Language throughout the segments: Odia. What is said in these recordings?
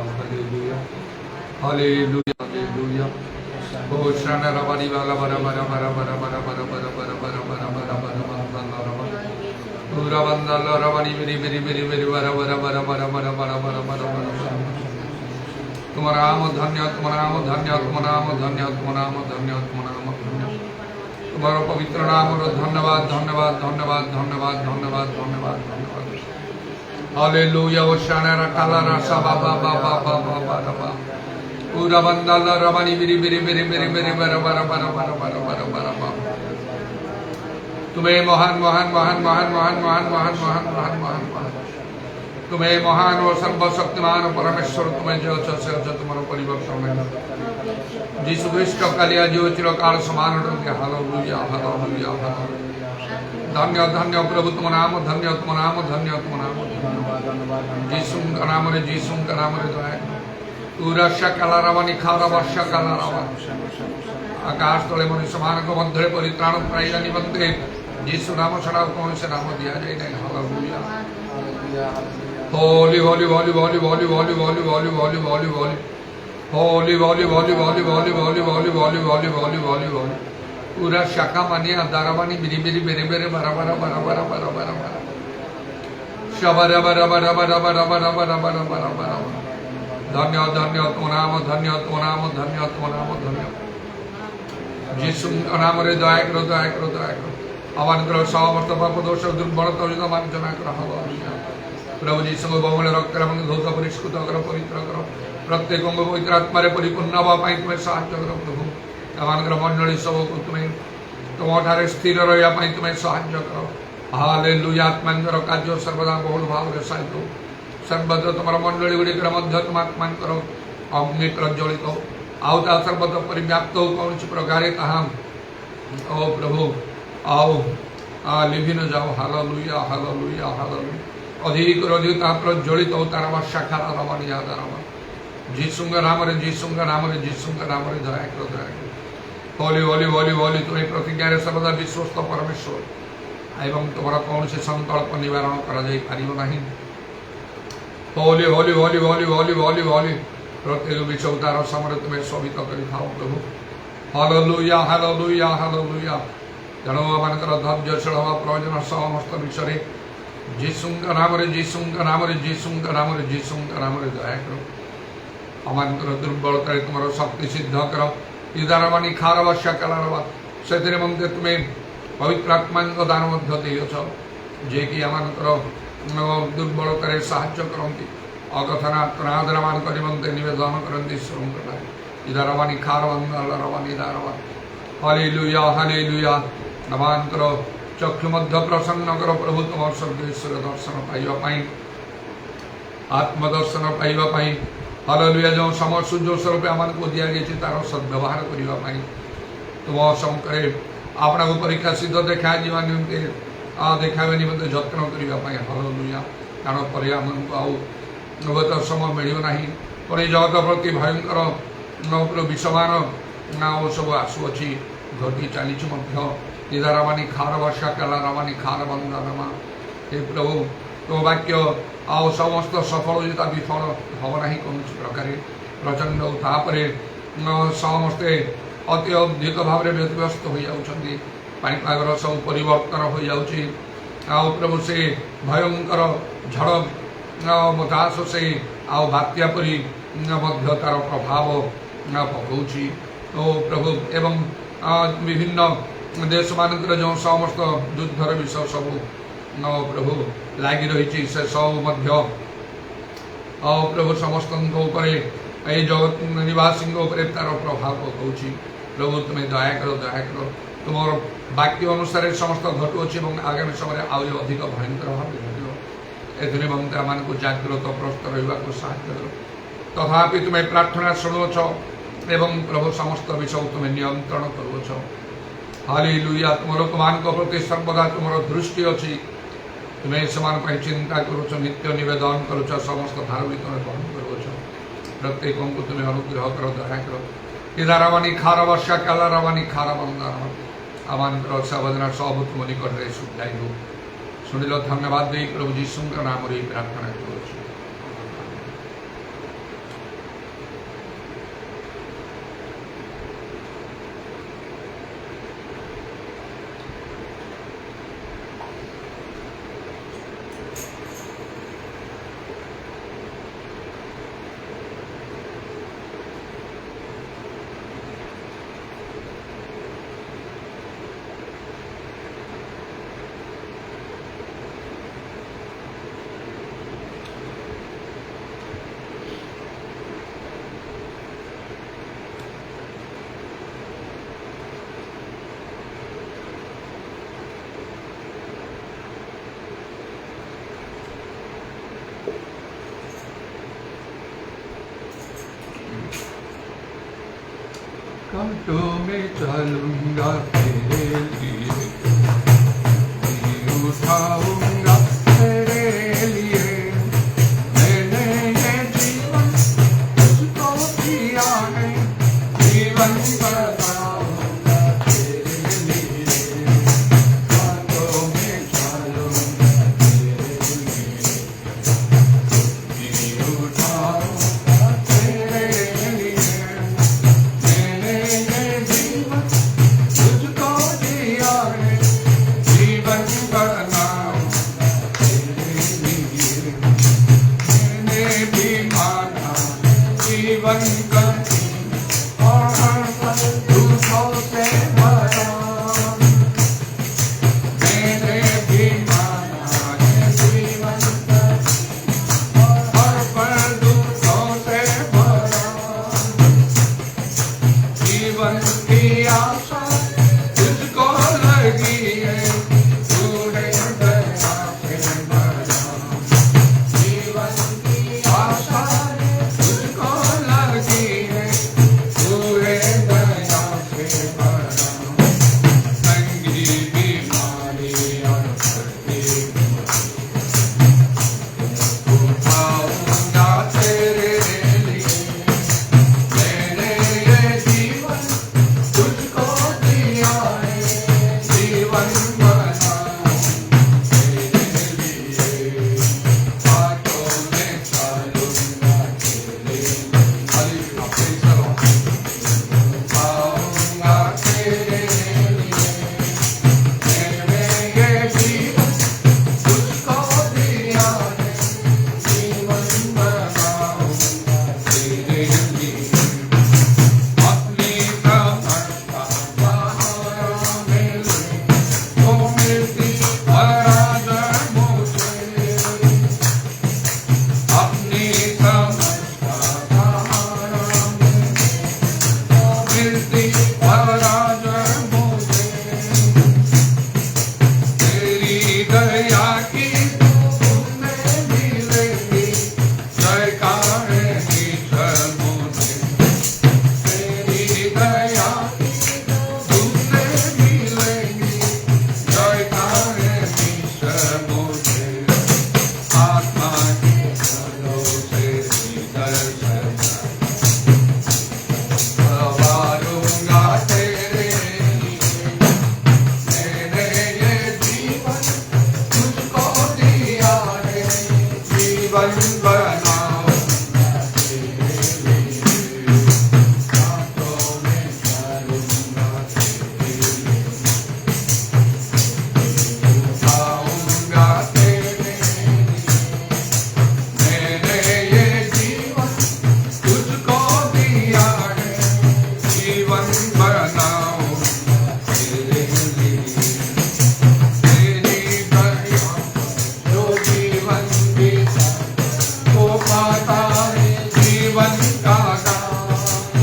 Hallelujah. Hallelujah. Hallelujah. Oh, Shana Rabari Bala Bara Bara Bara Bara Bara Bara Bara Bara Bara Bara Bara Bara Bara Bara Pura Bandala Rabari Very Very Very Very Bara Bara Bara Bara Bara Bara Bara Bara Bara तुम्हारा नाम धन्य तुम्हारा नाम धन्य तुम्हारा नाम धन्य तुम्हारा नाम धन्य तुम्हारा नाम धन्य तुम्हारा पवित्र नाम और धन्यवाद धन्यवाद धन्यवाद धन्यवाद धन्यवाद धन्यवाद धन्यवाद हालेलुया ओशाना काला रसा बाबा बाबा बाबा बाबा पूरा बंदाला रवानी बिरी बिरी बिरी बिरी बिरी बरा बरा बरा बरा बरा बरा बरा बरा तुम्हें महान महान महान महान महान महान महान महान महान महान महान तुम्हें महान और सर्वशक्तिमान परमेश्वर तुम्हें जो से तुम्हारा परिवर्तन नहीं जीसु ख्रीष्ट कालिया जो चिरकाल समान हालेलुया हालेलुया धन्य धन्य प्रभु तुम नाम धन्य तुम नाम धन्य तुम नाम जीसु का नाम रे दया पूरा शकला रवानी खारा शकला रवा आकाश तले मनुष्य मान को मध्य परित्राण प्राय निबंधे जीसु नाम छड़ा कौन से नाम दिया जाए नहीं hallelujah Holy, holy, holy, holy, holy, holy, holy, holy, holy, holy, holy. Holy, holy, holy, holy, holy, holy, holy, holy, holy, holy, holy, holy. पूरा शाखा मानिए दारावानी बिरी बिरी बेरे बेरे बरा बरा बरा बरा बरा बरा बरा शबरा बरा बरा बरा बरा बरा बरा बरा बरा बरा धन्य धन्य तो नाम धन्य तो नाम धन्य तो नाम धन्य जीसु नाम रे दया करो दया करो दया करो अमान करो समस्त पाप दोष दुर्बलता जो मार्जना करो हालेलुया प्रभु जीसु बहुमूल्य रक्त धौत परिष्कृत कर पवित्र कर प्रत्येक अंग पवित्र आत्मा परिपूर्ण हाँपाई तुम्हें साहय कर प्रभु आम मंडली सब को तुम्हें तुम स्थिर रहा तुम्हें साहय कर हालेलुया आत्मांतर कार्य सर्वदा बहुल भाव सहित सर्वत्र तुम मंडली गुड़िकर मध्य तुम आत्मांतर अग्नि प्रज्वलित आउ ता सर्वत्र परिव्याप्त हो कौन प्रकार ओ प्रभु आओ लिभिन जाओ हालेलुया हालेलुया हालेलुया अधिक अधिक प्रज्वलित हो तारा शाखा रवानी यादारावा जीसुंग नाम रे जीसुंग नाम रे जीसुंग नाम रे दया करो दया करो होली होली होली होली तुम्हें प्रतिज्ञा सर्वदा विश्वस्त परमेश्वर एवं तुम्हारा कौन से संकल्प निवारण करा जाई पारिबो नाही होली होली होली होली होली होली होली प्रत्येक विषय तार समरे तुम्हें शोभित करि थाओ प्रभु हालेलुया हालेलुया हालेलुया जनो मानकर धैर्यशील हवा प्रयोजन समस्त विषय जीसुंग नाम रे जीसुंग नाम रे जीसुंग नाम रे जीसुंग नाम रे दया करो अमानकर दुर्बलता तुम्हारा शक्ति सिद्ध करो इदारवानी खारवा शकलारवा से मध्य तुम्हें पवित्र आत्मा दान मध्य देछ जे कि आमानकर दुर्बलता साहाय्य करती अकथना त्रादरा मान निमंते निवेदन करती ईश्वर इदारवानी खारवानी दारवा हालेलुया हालेलुया अमानकर चक्षु मध्य प्रसन्न कर प्रभु तुम स्वर्गेश्वर दर्शन पाइबाई आत्मदर्शन पाइबाई हालेलुया जो समय सूर्य स्वरूप आम को दि गई तार सद्व्यवहार करने तुम शंकर आपना को परीक्षा सिद्ध देखा निमंते देखा निमंते जत्न करने हालेलुया कारण पर आगत समय मिलना पुणी जगत प्रति भयंकर विषमान सब आसुअी घटी चली निदारवानी खार वर्षा कला रवानी खार बंदारमा हे प्रभु तो वाक्य आओ समस्त सफल होता विफल हम ना कौन प्रकार प्रचंड तापर समस्ते अति अधिक भाव में व्यतिव्यस्त हो जाती पाणीपागर सब परिवर्तन हो जाऊँगी आओ प्रभु से भयंकर झड़ बतास से आओ बात्या परी तार प्रभाव पकाउछि तो प्रभु एवं विभिन्न देश मानक जो समस्त युद्धर विषय सब प्रभु लगी रही से सब प्रभु समस्त जगत निवासी तार प्रभाव पकाउछि प्रभु तुम्हें दया करो तुम वाक्य अनुसार समस्त घटुअछि आगामी समय आज अधिक भयंकर भाव घटो एमते आम जागृत प्रस्तुत रहा साहय करो तथापि तुम्हें प्रार्थना शुणुच एवं प्रभु समस्त विषय तुम्हें नियंत्रण करुच हालेलुया तुम मान प्रति सर्वदा तुम दृष्टि अच्छी तुम्हें से चिंता करुच नित्य निवेदन करुच समस्त भार भी तुम्हें बहन करुच प्रत्येक को तुम्हें अनुग्रह कर दया कर इदारवानी खार वर्षा कालारवानी खार बंदार आमान सावधान सब तुम निकट में सुधाई हो शुणिल धन्यवाद दे प्रभु जीशु नाम प्रार्थना करुच। कांटों में चलूंगा तेरे लिए, उठाऊंगा तेरे लिए। मैंने ये जीवन तुझको दिया है, जीवन बनाऊंगा तेरे लिए, कांटों में चलूंगा तेरे लिए, उठाऊंगा तेरे लिए। मैंने ये जीवन तुझको दिया है, जीवन बनाऊंगा तेरे लिए। मैंने भी माना जीवन का और हर पल दूसरों से भरा। मैंने भी माना जीवन का और हर पल दूसरों से भरा। जीवन की आशा तुझको लगी है, तूने दया से भरा। जीवन की आशा तुझको लगी है, तूने दया से भरा। संगी बीमारी और सर्दी उठाऊंगा तेरे लिए। मैंने ये जीवन तुझको दिया है, जीवन बनाऊंगा तेरे लिए, कांटों में चलूंगा तेरे लिए। Hallelujah, praise the Lord. उठाऊंगा तेरे लिए। मैंने ये जीवन तुझको दिया है, जीवन बनाऊंगा तेरे लिए। अपनी समर्पणता सहारा मिले, तो मिलती पराजय मुझे। अपनी समर्पणता सहारा मिले, तो मिलती पराजय मुझे। तेरी दया की तुमने मिलेगी, जयकारे ईश्वर मुझे। तेरी दया की तुमने मिलेगी, जयकारे ईश्वर मुझे। आत्मा के फलों से दर्शन संवारूंगा तेरे लिए। मैंने ये जीवन तुझको दिया है, जीवन बनाऊंगा तेरे लिए, कांटों में चलूंगा तेरे लिए, उठाऊंगा तेरे लिए। मैंने ये जीवन तुझको दिया है, जीवन बनाऊंगा तेरे लिए। तेरी दया जो जीवन बीता, वो पाता है जीवन का दान।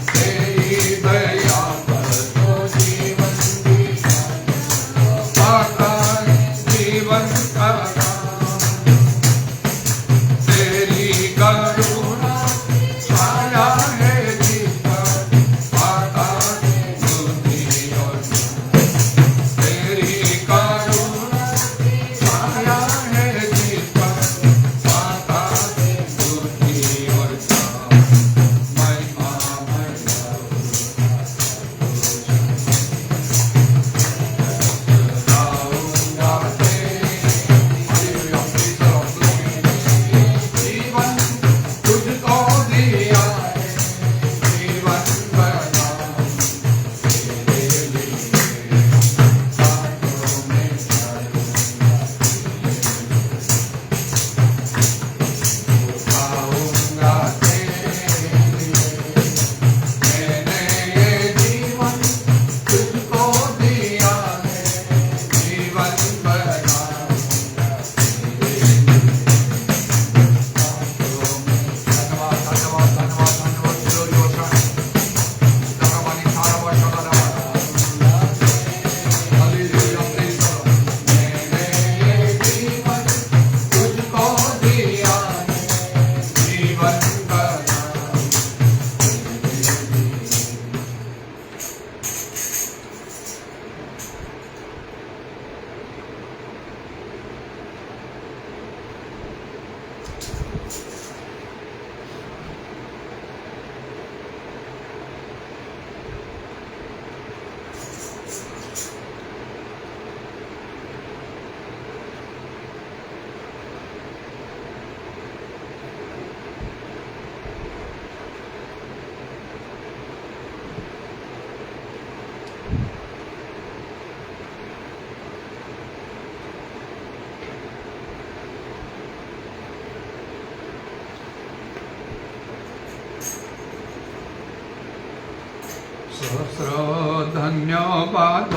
तेरी दया पर जो जीवन बीता, वो पाता है जीवन का दान। तेरी करुणा छाया है जिस पर, पाता है बुद्धि और ज्ञान। तेरी करुणा छाया है जिस पर, पाता सहस्र धन्यवाद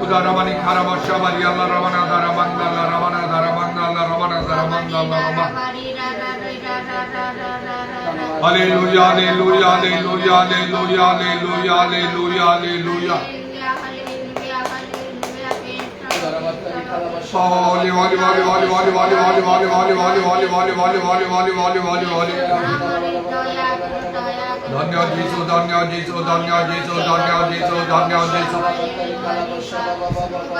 Udaramani Karamasha Maria La Ramana Daramanda La Ramana Daramanda La Ramana Daramanda La Ramana. Hallelujah, hallelujah, hallelujah, hallelujah, hallelujah, hallelujah, hallelujah. Holy, holy, holy, holy, holy, holy, holy, holy, holy, holy, holy, holy, holy, holy, holy, holy, holy, holy. Dhanya Jesu, Dhanya Jesu, Dhanya Jesu, Dhanya Jesu, Dhanya Jesu.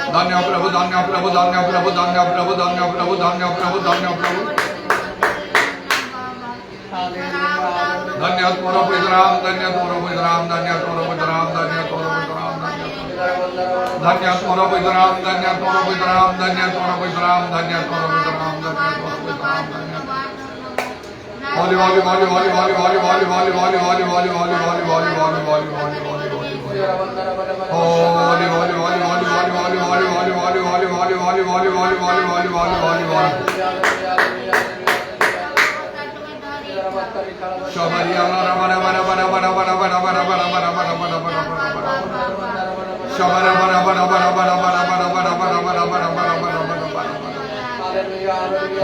Dhanya Prabhu, Dhanya Prabhu, Dhanya Prabhu, Dhanya Prabhu, Dhanya Prabhu, Dhanya Prabhu, Dhanya Prabhu. Dhanya Toro Pidram, Dhanya Toro Pidram, Dhanya Toro Pidram, Dhanya Toro Pidram, Dhanya Toro Pidram, Dhanya Toro Pidram, Dhanya Toro Pidram, Dhanya Toro Pidram, Dhanya Toro Pidram. Holy, holy, holy, holy, holy, holy, holy, holy, holy, holy, holy, holy, holy, holy, holy, holy, holy, holy, holy. Holy, holy, holy, holy, holy, holy, holy, holy, holy, holy, holy, holy, holy, holy, holy, holy, holy, holy.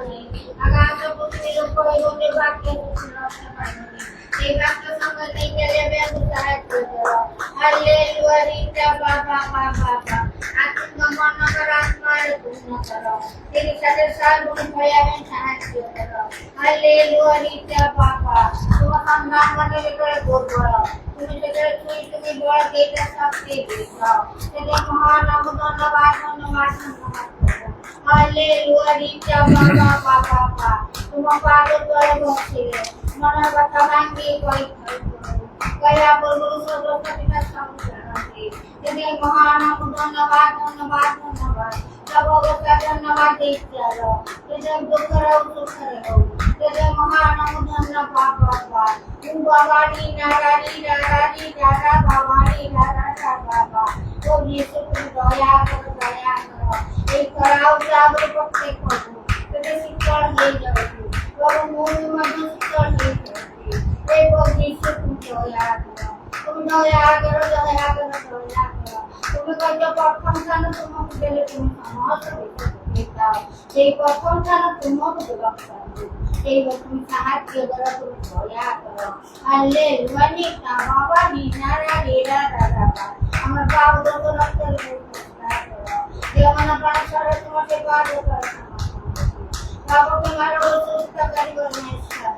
পারনি আগামী পৃথিবীর উপরে গতি বাক্যে রক্ষা পারনি এই বাক্য সঙ্গে নেই গেলে বেদু সাহায্য করো হালেলুয়া রিটা বাবা বাবা আতুন মননগর আত্মার পূর্ণ করো তেরি সাথে সার্বন ভয়াবে সাহায্য করো হালেলুয়া রিটা বাবা তোমার সন্ধান মনে করে করো তুমি যেখানে তুমি বড় গেটা শক্তি দিও সেটা মহান ধন্যবাদ ধন্যবাদ ধন্যবাদ হালেলুয়া রিটা বাবা বাবা বাবা তোমার পাগল করে বসিলে মনের কথা ভাঙ্গি কই কয়া বলবো সর্বপ্রতিটা সংসারী যদি মহান ধন্যবাদ ধন্যবাদ ধন্যবাদ সব অবস্থা ধন্যবাদ দিতে আলো যদি দুঃখরে সুখরে হোক যদি মহান ধন্যবাদ বাবা বাবারি নারারি নারারি নারা বাবারি নারা বাবা ও যিশু তুমি দয়া করো এই করাও যাব প্রত্যেক করবো যদি শিক্ষণ হয়ে যাবে বাবা মূল মধ্যে শিক্ষণ হয়ে যাবে এই যিশু তুমি দয়া করো তুমি দয়া করো দয়া করো দয়া করো তুমি কত প্রথম স্থান তোমাকে দিলে তুমি সমস্ত দিতে দাও এই প্রথম স্থান তোমাকে দেওয়া এই তুমি সাহায্য করো তুমি দয়া করো হালেলুয়া নিকা বাবা নিনারা রেরা দাদা আমার বাবা তো রক্তের প্রতিষ্ঠা করো দেওয়ানা প্রাণেশ্বর তোমাকে পার করো বাবাকে মারো সুস্থকারী পরমেশ্বর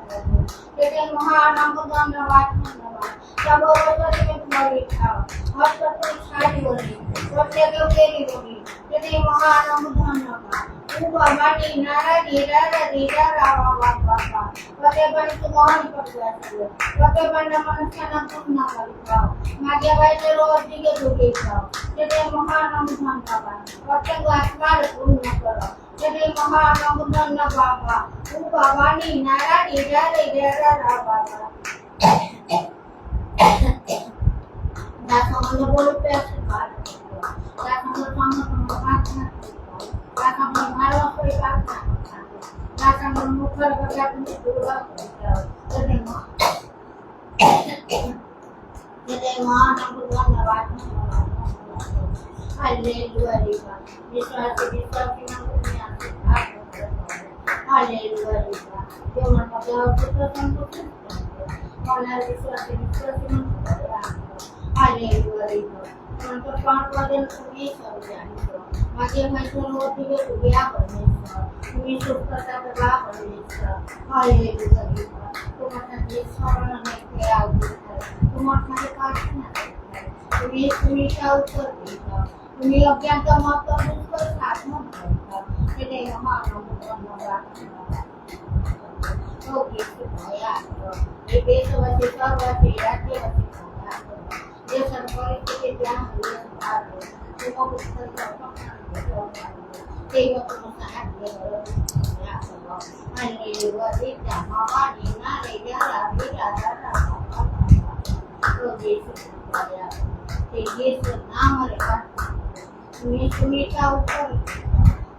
তেরে মহান ধন্যবাদ ধন্যবাদ সব অবস্থা তুমি তোমার খাও হস্ত সারি বলি প্রত্যেকে কেরি বলি তেরে মহান ধন্যবাদ বাবাটি নারা রেরা রেরা রাবা বাবা কতে বড় মহান পরমেশ্বর কতে বড় মনস্কানা পূর্ণ করি খাও মাগে বাইরে রোজ দিকে ঢুকে খাও তেরে মহান ধন্যবাদ প্রত্যেক আত্মার পূর্ণ করো তেরে মহান ধন্যবাদ বাবানি নারা রেরা রেরা রাবা দাস আমাদের বলতে আছে ভালো দাস আমাদের সামনে কোনো প্রার্থনা দাস আমাদের ভালো করে প্রার্থনা দাস আমাদের মুখের কথা তুমি দুর্গা তেরে মহান ধন্যবাদ হালেলুয়া রিবা বিশ্বাসী বিশ্বাসী তুমি আছো হালেলুয়া রিবা তোমার মধ্যে অর্থ সম্পর্ক মনের বিশ্বাসী বিশ্বাসী হালেলুয়া রিবা তোমার তো পাঁচ পদের তুমি সব জানো মাঝে মাঝে ওদিকে দুনিয়া পরমেশ্বর তুমি সুস্থতা দেবা পরমেশ্বর হালেলুয়া রিবা তোমার কাছে স্মরণ রেখে আউট তোমার কাছে প্রার্থনা তুমি উত্তর দিও তুমি অজ্ঞাত মত করে সাধন করো এটাই মহান ধন্যবাদ ও কিছু দয়া করো এই দেশবাসী সর্বাসী রাজ্যবাসী দয়া করো দেশের পরিস্থিতি যা হয়ে পারবে তোমাকে সেই রকম সাহায্য করো দয়া করো হালেলুয়া দিতা বাবা নিনা রেজা রাবি রাজা রাবা ও কিছু দয়া করো Yesus nama mereka. Kami tahu kan,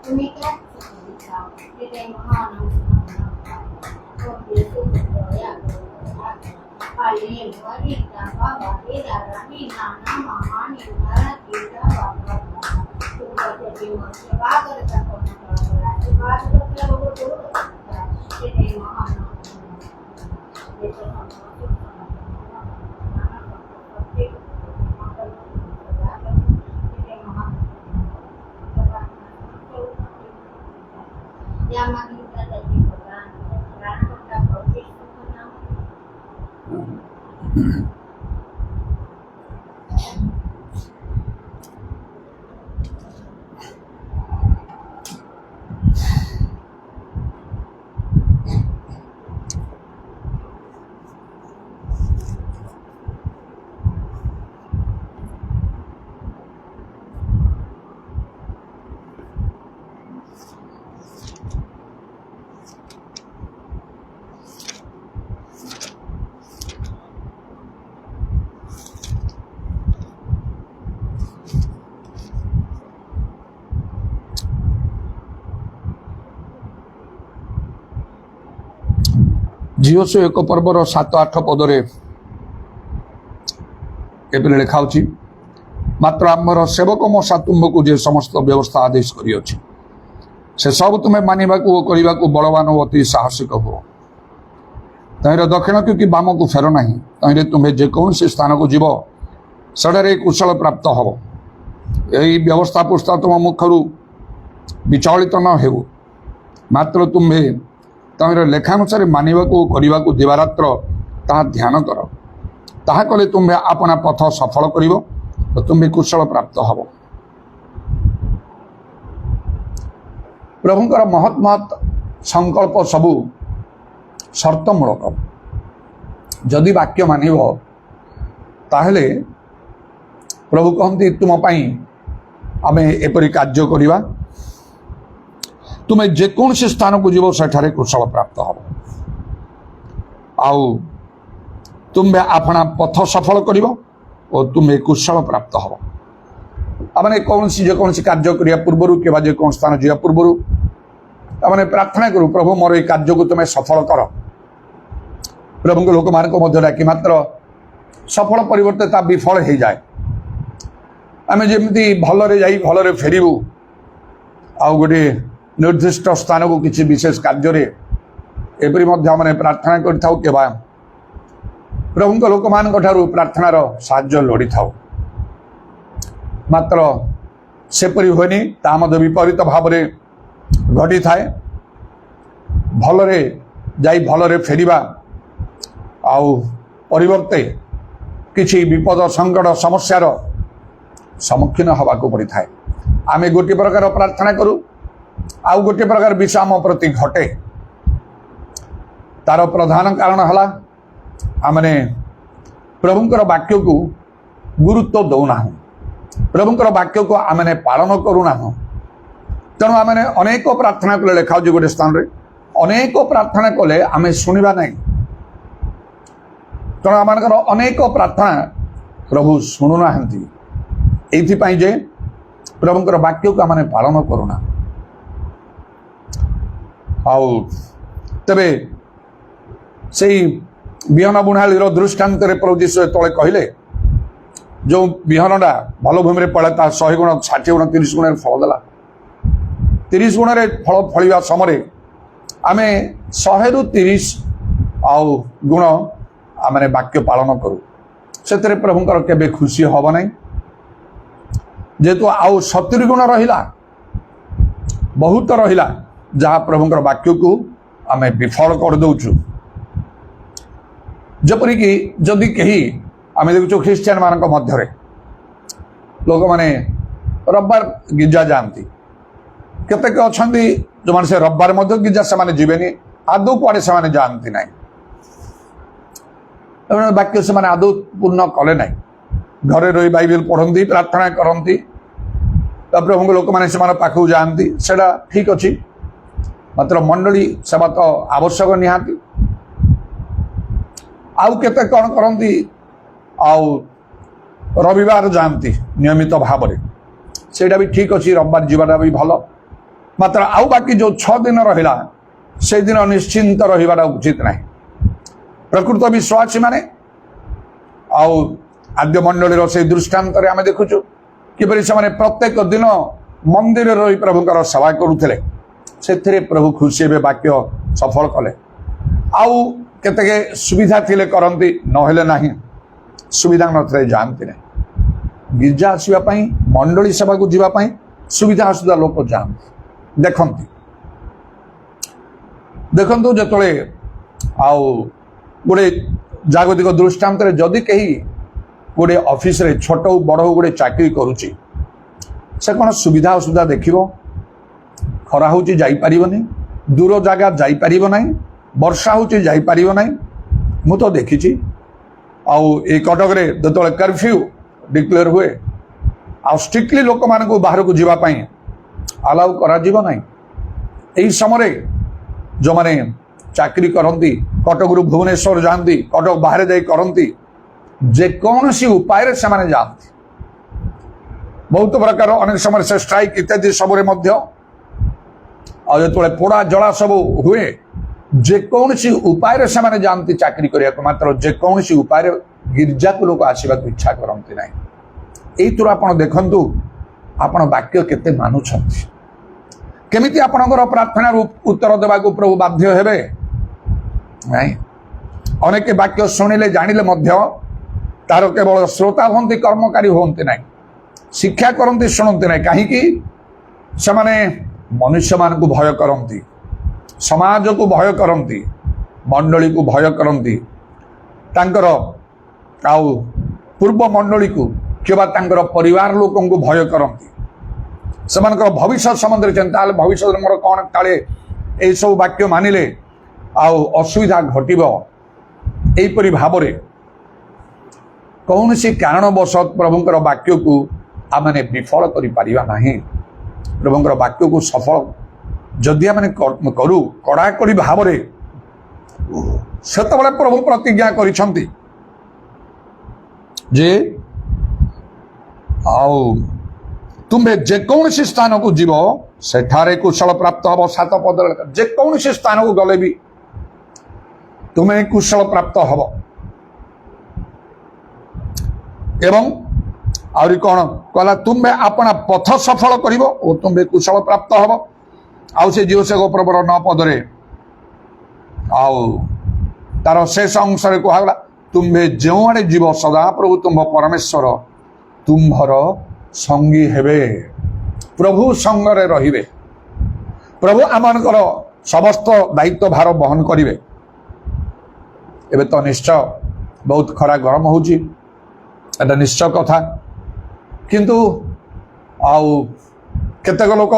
kami kan tahu. Kita mohon oh Yesus berdoa. Haleluya kita Bapa kita Rabi nama Mama Nina kita Bapa. Kita jadi manusia bagai kita orang bagai kita berdoa. Kita mohon Yesus yang makin kita jadi peran kita proses ଝିଅସୁ ଏକ ପର୍ବର 7-8 ପଦରେ ଏପରି ଲେଖା ଅଛି ମାତ୍ର ଆମର ସେବକ ମଶା ତୁମକୁ ଯେ ସମସ୍ତ ବ୍ୟବସ୍ଥା ଆଦେଶ କରିଅଛି से सब तुम्हें मानिबा को करने को बलवान और अति साहसिक हो। तहिर दक्षिण को कि बाम को फेर ना तहिरे तुम्हें जेकोसी स्थान को जीव सड़े कुशल प्राप्त हम। यही व्यवस्था पुस्ता तुम मुखर विचलित न हो, मात्र तुम्हें तहिर लेखानुसार मानिबा को करने को दिवारात्र ताहा ध्यान कर। ताहा कले तुम्हें अपना पथ सफल कर तुम्हें कुशल प्राप्त हम। प्रभुंकर महत् महत् संकल्प सबू शर्तमूलक। जदि वाक्य मानिब ताहले प्रभु कहते तुम पाई आमे एपरी कार्य करिबा, तुम्हें जेकोसी स्थान को जीव सेठारे कुशल प्राप्त हम। आउ तुम्हें अपना पथ सफल कर और तुम्हें कुशल प्राप्त हम। आमने कौन सी जेकोसी कार्य करिया पूर्व के जेको स्थान जा पूर्व आमने प्रार्थना करूँ, प्रभु मोर ये कार्य को तुम्हें सफल कर। प्रभु को लोक मान डाकी मात्र सफल परिवर्ते ता विफल हो जाए। आम जमी भलरे जाई भलरे फेरबू आउ गोटे निर्दिष्ट स्थान को किसी विशेष कार्य एपरी मैंने प्रार्थना करथाउ केबा प्रभु को लोक मान प्रार्थनार साहाय्य लोड़ी थाउ। मात्र सेपरी हुएनि ता मध्य विपरीत भाव में घटी थाए। भलरे जाई भलरे फेरिबा आउ परिवर्ते किछि विपद संकट समस्यार सम्मुखीन हवा को पड़ी थाए। आमे गोटे प्रकार प्रार्थना करूँ आउ गोटे प्रकार विषय आम प्रति घटे। तार प्रधान कारण है आमने प्रभुंकर वाक्य को गुरुत्व दौना, प्रभुंकर वाक्य को आमने पालन करूना। तेणु आमने अनेक प्रार्थना कले लेखा गोटे स्थान रे अनेक प्रार्थना कले आमे शुणा ना। तेणु आम अनेक प्रार्थना प्रभु शुणुना एथिपाई जे प्रभुंकर वाक्य को आमने पालन करूना। आउ तबे से बिहन बुणाली दृष्टान्त प्रभु जीशु तले कहले जो बिहनटा भल भूमि पड़े ता 100 गुण 60 गुण 30 गुण फल देला। 30 गुण फल फलिया समय आमे 100 रु 30 आउ गुण आमने वाक्य पालन करूँ से प्रभुंकर केबे खुशी हम ना। जेहेतु आउ 70 गुण रहिला बहुत रहिला जहाँ प्रभुंकर वाक्य को आमे विफल कर दउछु। जपरी कि जदि कही आमे देखु ख्रिस्टियन मानक मध्य लोक माने रविवार गिर्जा जाती केतेक अछंती जो माने से रविवार मध्य गिर्जा से माने जीवेनी आदौ कुआडे से माने जानती नाही। वाक्य से माने आदौ पूर्ण कले नाही। घरे रही बाइबल पढ़ती प्रार्थना करती प्रभु लोक मैंने से पाखु जाती सेटा ठीक अच्छी। मात्र मंडली सेवा तो आवश्यक निहाती। आउ केते कौन करती आउ रविवार जाती नियमित भाव में सेटा भी ठीक अच्छी। रविवार जीवाटा भी भल। मात्र आउ बाकी जो 6 दिन रहा से दिन निश्चिंत रहा उचित ना। प्रकृत विश्वासी माने आउ आद्य मंडली से दृष्टान्त आम देखुचु किपरि से प्रत्येक दिन मंदिर रही प्रभुंकर सेवा करुले से प्रभु खुशी हे वाक्य सफल कले। आउ केते सुविधा थिले करंती नहेले नाही सुविधा नथले जानती नहीं। गिर्जा आसवाई मंडली सेवा को जीवाई सुविधा असुविधा लोक जानती देखती देखु जो आउ गोटे जागतिक दृष्टान्त जदि कहीं गोटे ऑफिस रे छोट बड़ गोटे चाकरी करुच्ची से कौन सुविधा असुविधा देखिबो। खरा होची जाई परिबोनी, दूर जगह जाई परिबो नाही, वर्षा होची जाई परिबो नाही। मु तो देखिछि आउ ए कटक रे जतले कर्फ्यू डिक्लेयर हुए आ स्ट्रिक्टली लोक मान को बाहर को जीवा पई अलाउ करा जीवो नाही। एही समय जो माने चाकरी करती कटक रु भुवनेश्वर जाती कटक बाहर जाई करती जेकोसी उपाय से माने जानती। बहुत प्रकार अनेक समय से स्ट्राइक इत्यादि सब जो पोड़ा जला सब हुए जेकोसी उपाय से माने जानती चाकरी करने मात्र जेकोसी उपाय गिर्जा को लोग आसवा इच्छा करती ना। यही आप देखु आपण वाक्य केते मानुछंती केमिति आपणकर प्रार्थनार उत्तर देवाक प्रभु बाध्य हेबे नहीं अनेक वाक्य शुणिले जानिले मध्य तार केवल श्रोता हंती कर्मकारी हंती नहीं शिक्षा करती शुणती नहीं कहीं सेमाने मनुष्य मान को भय करती समाज को भय करती मंडली को भय करती तांकर आउ पूर्व मंडली को किबा तांकर परिवार लोकों को भय करती सेमानकर भविष्य संबंध चिंता भविष्य मोर कौन काले यही सब वाक्य मानिले आउ असुविधा घटिब यहीपरि भाव कौन सी कारणवशत प्रभुंकर वाक्य को आम विफल करा प्रभुंकर वाक्य को सफल जदि आम करू कड़ाकड़ी भाव से प्रभु प्रतिज्ञा करिसंती जे आउ तुम्हें जेकोसी स्थान को जीव सेठारे कुशल प्राप्त हम 7 पद जेकोसी स्थान को गले भी तुम्हें कुशल प्राप्त हम एवं आउरी कौन कहला तुम्हें अपना पथ सफल कर तुम्हें कुशल प्राप्त हम आउ से जीव से गोप्रभुर 9 पदरे आउ तार शेष अंश कहला तुम्हें जो आड़े जीव सदा प्रभु तुम परमेश्वर तुम्भर संगी हेबे प्रभु संगरे रहिबे प्रभु आमनकर समस्त दायित्व भार बहन करिवे एबे तो निश्चय बहुत खरा गरम होची एटा निश्चय कथा किंतु आउ केतेक लोक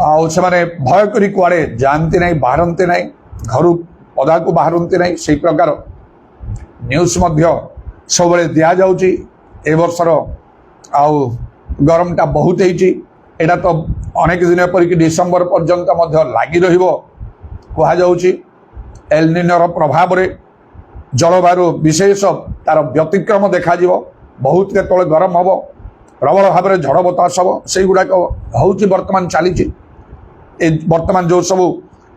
आउ से माने भय करी कुआड़े जानती नहीं बाहरती नहीं घर पदा को बाहरती नहीं से प्रकार न्यूज मध्य सब दिया जाउची ए वर्षर आउ गरमटा बहुत एटा तो अनेक दिन परिक डिसेम्बर पर्यंत लगी रही एल निनोर प्रभाव रे जलवायु विशेष तार व्यतिक्रम देखा बहुत केतले गरम हम प्रबल भाव में झड़ बतास हम से गुड़ाक हूँ बर्तमान चली बर्तमान जो सब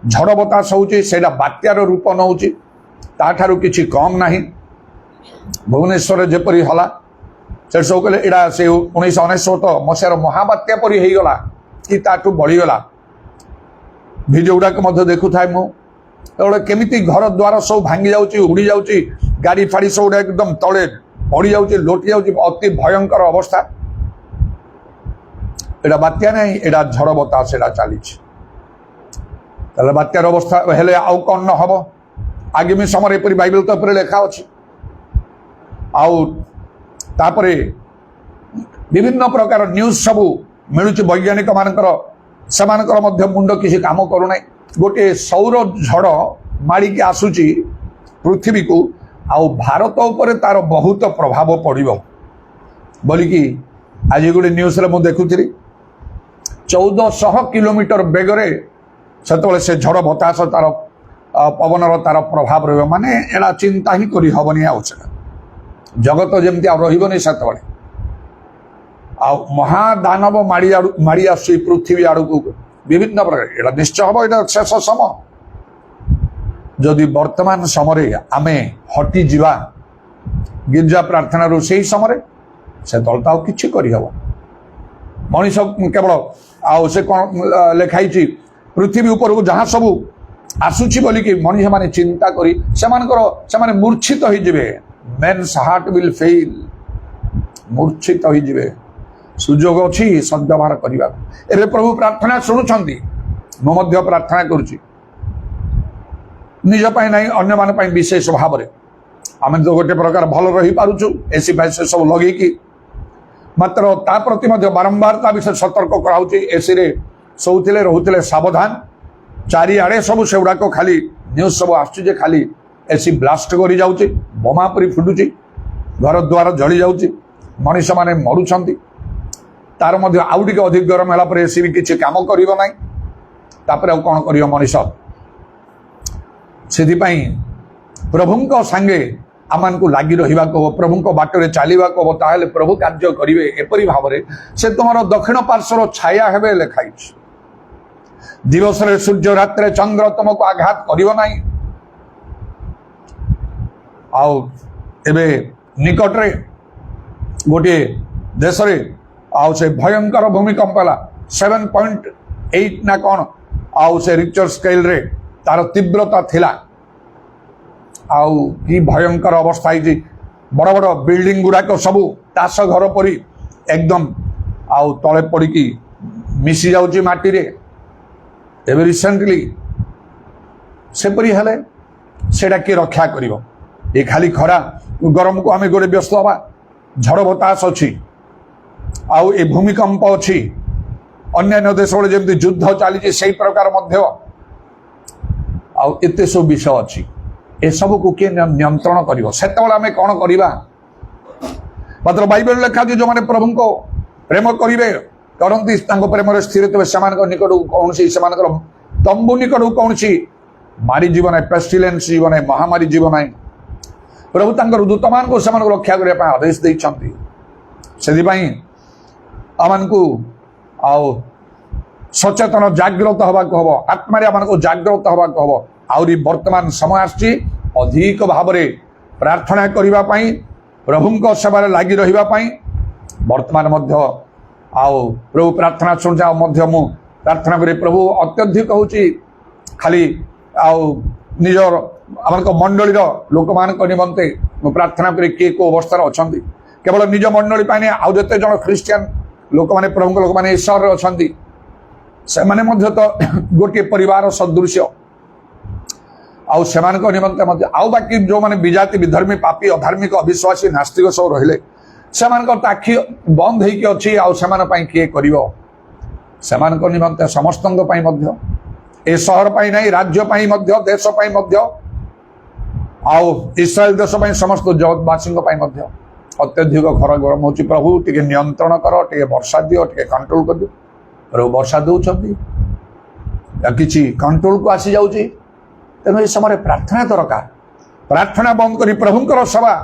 झड़ बतास होटा बात्यार रूप नौ ताठारू किछि कम नहीं भुवनेश्वर जेपरी हला से सब कहले एटा से 1999 मसीहार महाबात्या परी हो गला कि ताठू बढ़ीगला भिडियो गुड़ाक देखु थाए मुझे केमिति घर द्वार सब भांगी जाउची उड़ी जाउची गाड़ी फाड़ी सब एकदम तले पड़ी जाउची लोटी जाउची अति भयंकर अवस्था एटा बात्या नहीं एटा झड़ बतास एटा चली बात्यार अवस्था हेले आउ कौन न हम आगामी समय एपरी बाइबल तो लेखा अच्छी आउ तापरे विभिन्न प्रकार न्यूज सबू मिलूँ वैज्ञानिक मानकर मुंड किसी काम करूना गोटे सौर झड़ माड़िकी आसूची पृथ्वी को आउ भारत उपरे तार बहुत प्रभाव पड़ो बोलिकी आज गोटे न्यूज मुझे देखुरी 1400 किलोमीटर बेगरे से झड़ बतास तार पवनर तार प्रभाव रहा माने एड़ा चिंता ही करी हबनी जगत जमती रही से महादानव माड़ी आस पृथ्वी आड़ को विभिन्न प्रकार एटा निश्चय हम यहाँ शेष समय जदि वर्तमान समय आमे हटी जीवा गिरजा प्रार्थना से समय से दल तो कि मनीष केवल से कौन लिखाई पृथ्वी ऊपर को जहाँ सबू आसूची बोलिकी मनीष माने चिंता करी से मूर्छित हो जिवे मेन्स हार्ट विल फेल मूर्छित हो जिवे सुजोग अच्छी सद्व्यवहार करने एवं प्रभु प्रार्थना शुणुंट मुझे प्रार्थना करुच्ची निजपाई ना अन्य मान विशेष भाव में आम तो गोटे प्रकार भल रही पारुचु एसी फैसी सब लगे मात्र ता प्रति बारंबार ता विषय सतर्क कराऊँ एसी रे सोते रोते सावधान चारिआडे सब से गुड़ाक खाली न्यूज सब आसुचे खाली एसी ब्लास्ट कर जाऊँगी बोमा परी फुटुची घर द्वार जली जाऊँगी मनीष माने मरुंट तार मध्य आउ टिके अधिक गरम है एसी भी किसी काम करिबो नाही तापर कौन कर मनीष से प्रभुंक सांगे आमान को लगी रहा प्रभुंक बाटर चलवा ताहले प्रभु कार्य करेंगे एपरी भाव में से तुम दक्षिण पार्श्वर छाया हेबे लिखाई दिवस सूर्य रात चंद्र तुमको आघात करिबो नाही आउ एबे निकटरे गोटे देश रे आउ से भयंकर भूमिकंप है 7.0 8 ନା କ'ଣ ଆଉ ସେ ରିକ୍ଟର ସ୍କେଲରେ ତାର ତୀବ୍ରତା ଥିଲା। ଆଉ କି ଭୟଙ୍କର ଅବସ୍ଥା ହେଇଛି, ବଡ଼ ବଡ଼ ବିଲ୍ଡିଂ ଗୁଡ଼ାକ ସବୁ ତାସ ଘର ପରି ଏକଦମ ଆଉ ତଳେ ପଡ଼ିକି ମିଶି ଯାଉଛି ମାଟିରେ। ଏବେ ରିସେଣ୍ଟଲି ସେପରି ହେଲେ ସେଇଟା କିଏ ରକ୍ଷା କରିବ? ଏ ଖାଲି ଖରା ଗରମକୁ ଆମେ ଗୋଟେ ବ୍ୟସ୍ତ ହେବା, ଝଡ଼ ବତାସ ଅଛି, ଆଉ ଏ ଭୂମିକମ୍ପ ଅଛି, ଅନ୍ୟାନ୍ୟ ଦେଶରେ ଯେମିତି ଯୁଦ୍ଧ ଚାଲିଛି ସେଇ ପ୍ରକାର ମଧ୍ୟ ଆଉ ଏତେ ସବୁ ବିଷୟ ଅଛି। ଏସବୁକୁ କିଏ ନିୟନ୍ତ୍ରଣ କରିବ? ସେତେବେଳେ ଆମେ କ'ଣ କରିବା? ମାତ୍ର ବାଇବେଲ ଲେଖା ଅଛି ଯେଉଁମାନେ ପ୍ରଭୁଙ୍କ ପ୍ରେମ କରିବେ କରନ୍ତି ତାଙ୍କ ପ୍ରେମରେ ସ୍ଥିର ଥିବେ ସେମାନଙ୍କ ନିକଟକୁ କୌଣସି ସେମାନଙ୍କର ତମ୍ବୁ ନିକଟକୁ କୌଣସି ମାରିଯିବ ନାହିଁ, ପେଷ୍ଟିଲେନ୍ସ ଯିବ ନାହିଁ, ମହାମାରୀ ଯିବ ନାହିଁ। ପ୍ରଭୁ ତାଙ୍କର ଦୂତମାନଙ୍କୁ ସେମାନଙ୍କୁ ରକ୍ଷା କରିବା ପାଇଁ ଆଦେଶ ଦେଇଛନ୍ତି। ସେଥିପାଇଁ ଆମମାନଙ୍କୁ ଆଉ ସଚେତନ ଜାଗ୍ରତ ହେବାକୁ ହବ, ଆତ୍ମାରେ ଆମମାନଙ୍କୁ ଜାଗ୍ରତ ହେବାକୁ ହବ। ଆହୁରି ବର୍ତ୍ତମାନ ସମୟ ଆସିଛି ଅଧିକ ଭାବରେ ପ୍ରାର୍ଥନା କରିବା ପାଇଁ, ପ୍ରଭୁଙ୍କ ସେବାରେ ଲାଗି ରହିବା ପାଇଁ। ବର୍ତ୍ତମାନ ମଧ୍ୟ ଆଉ ପ୍ରଭୁ ପ୍ରାର୍ଥନା ଶୁଣୁଛି, ଆଉ ମଧ୍ୟ ମୁଁ ପ୍ରାର୍ଥନା କରି ପ୍ରଭୁ ଅତ୍ୟଧିକ ହେଉଛି ଖାଲି ଆଉ ନିଜର ଆମଙ୍କ ମଣ୍ଡଳୀର ଲୋକମାନଙ୍କ ନିମନ୍ତେ ମୁଁ ପ୍ରାର୍ଥନା କରି କିଏ କେଉଁ ଅବସ୍ଥାରେ ଅଛନ୍ତି, କେବଳ ନିଜ ମଣ୍ଡଳୀ ପାଇଁ ଆଉ ଯେତେ ଜଣ ଖ୍ରୀଷ୍ଟିଆନ ଲୋକମାନେ ପ୍ରଭୁଙ୍କ ଲୋକମାନେ ଏ ସହରରେ ଅଛନ୍ତି ସେମାନେ ମଧ୍ୟ ତ ଗୋଟିଏ ପରିବାର ସଦୃଶ୍ୟ। ଆଉ ସେମାନଙ୍କ ନିମନ୍ତେ ମଧ୍ୟ ଆଉ ବାକି ଯେଉଁମାନେ ବିଜାତି ବିଧର୍ମୀ ପାପୀ ଅଧାର୍ମିକ ଅବିଶ୍ୱାସୀ ନାସ୍ତିକ ସବୁ ରହିଲେ ସେମାନଙ୍କର ତ ଆଖି ବନ୍ଦ ହେଇକି ଅଛି। ଆଉ ସେମାନଙ୍କ ପାଇଁ କିଏ କରିବ? ସେମାନଙ୍କ ନିମନ୍ତେ ସମସ୍ତଙ୍କ ପାଇଁ ମଧ୍ୟ, ଏ ସହର ପାଇଁ ନାହିଁ ରାଜ୍ୟ ପାଇଁ ମଧ୍ୟ, ଦେଶ ପାଇଁ ମଧ୍ୟ, ଆଉ ଇସ୍ରାଏଲ ଦେଶ ପାଇଁ ସମସ୍ତ ଜଗତବାସୀଙ୍କ ପାଇଁ ମଧ୍ୟ ଅତ୍ୟଧିକ ଖରା ଗରମ ହେଉଛି। ପ୍ରଭୁ ଟିକେ ନିୟନ୍ତ୍ରଣ କର, ଟିକେ ବର୍ଷା ଦିଅ, ଟିକେ କଣ୍ଟ୍ରୋଲ କରିଦିଅ। ପ୍ରଭୁ ବର୍ଷା ଦେଉଛନ୍ତି, କିଛି କଣ୍ଟ୍ରୋଲକୁ ଆସିଯାଉଛି। ତେଣୁ ଏ ସମୟରେ ପ୍ରାର୍ଥନା ଦରକାର। ପ୍ରାର୍ଥନା ବନ୍ଦ କରି ପ୍ରଭୁଙ୍କର ସେବା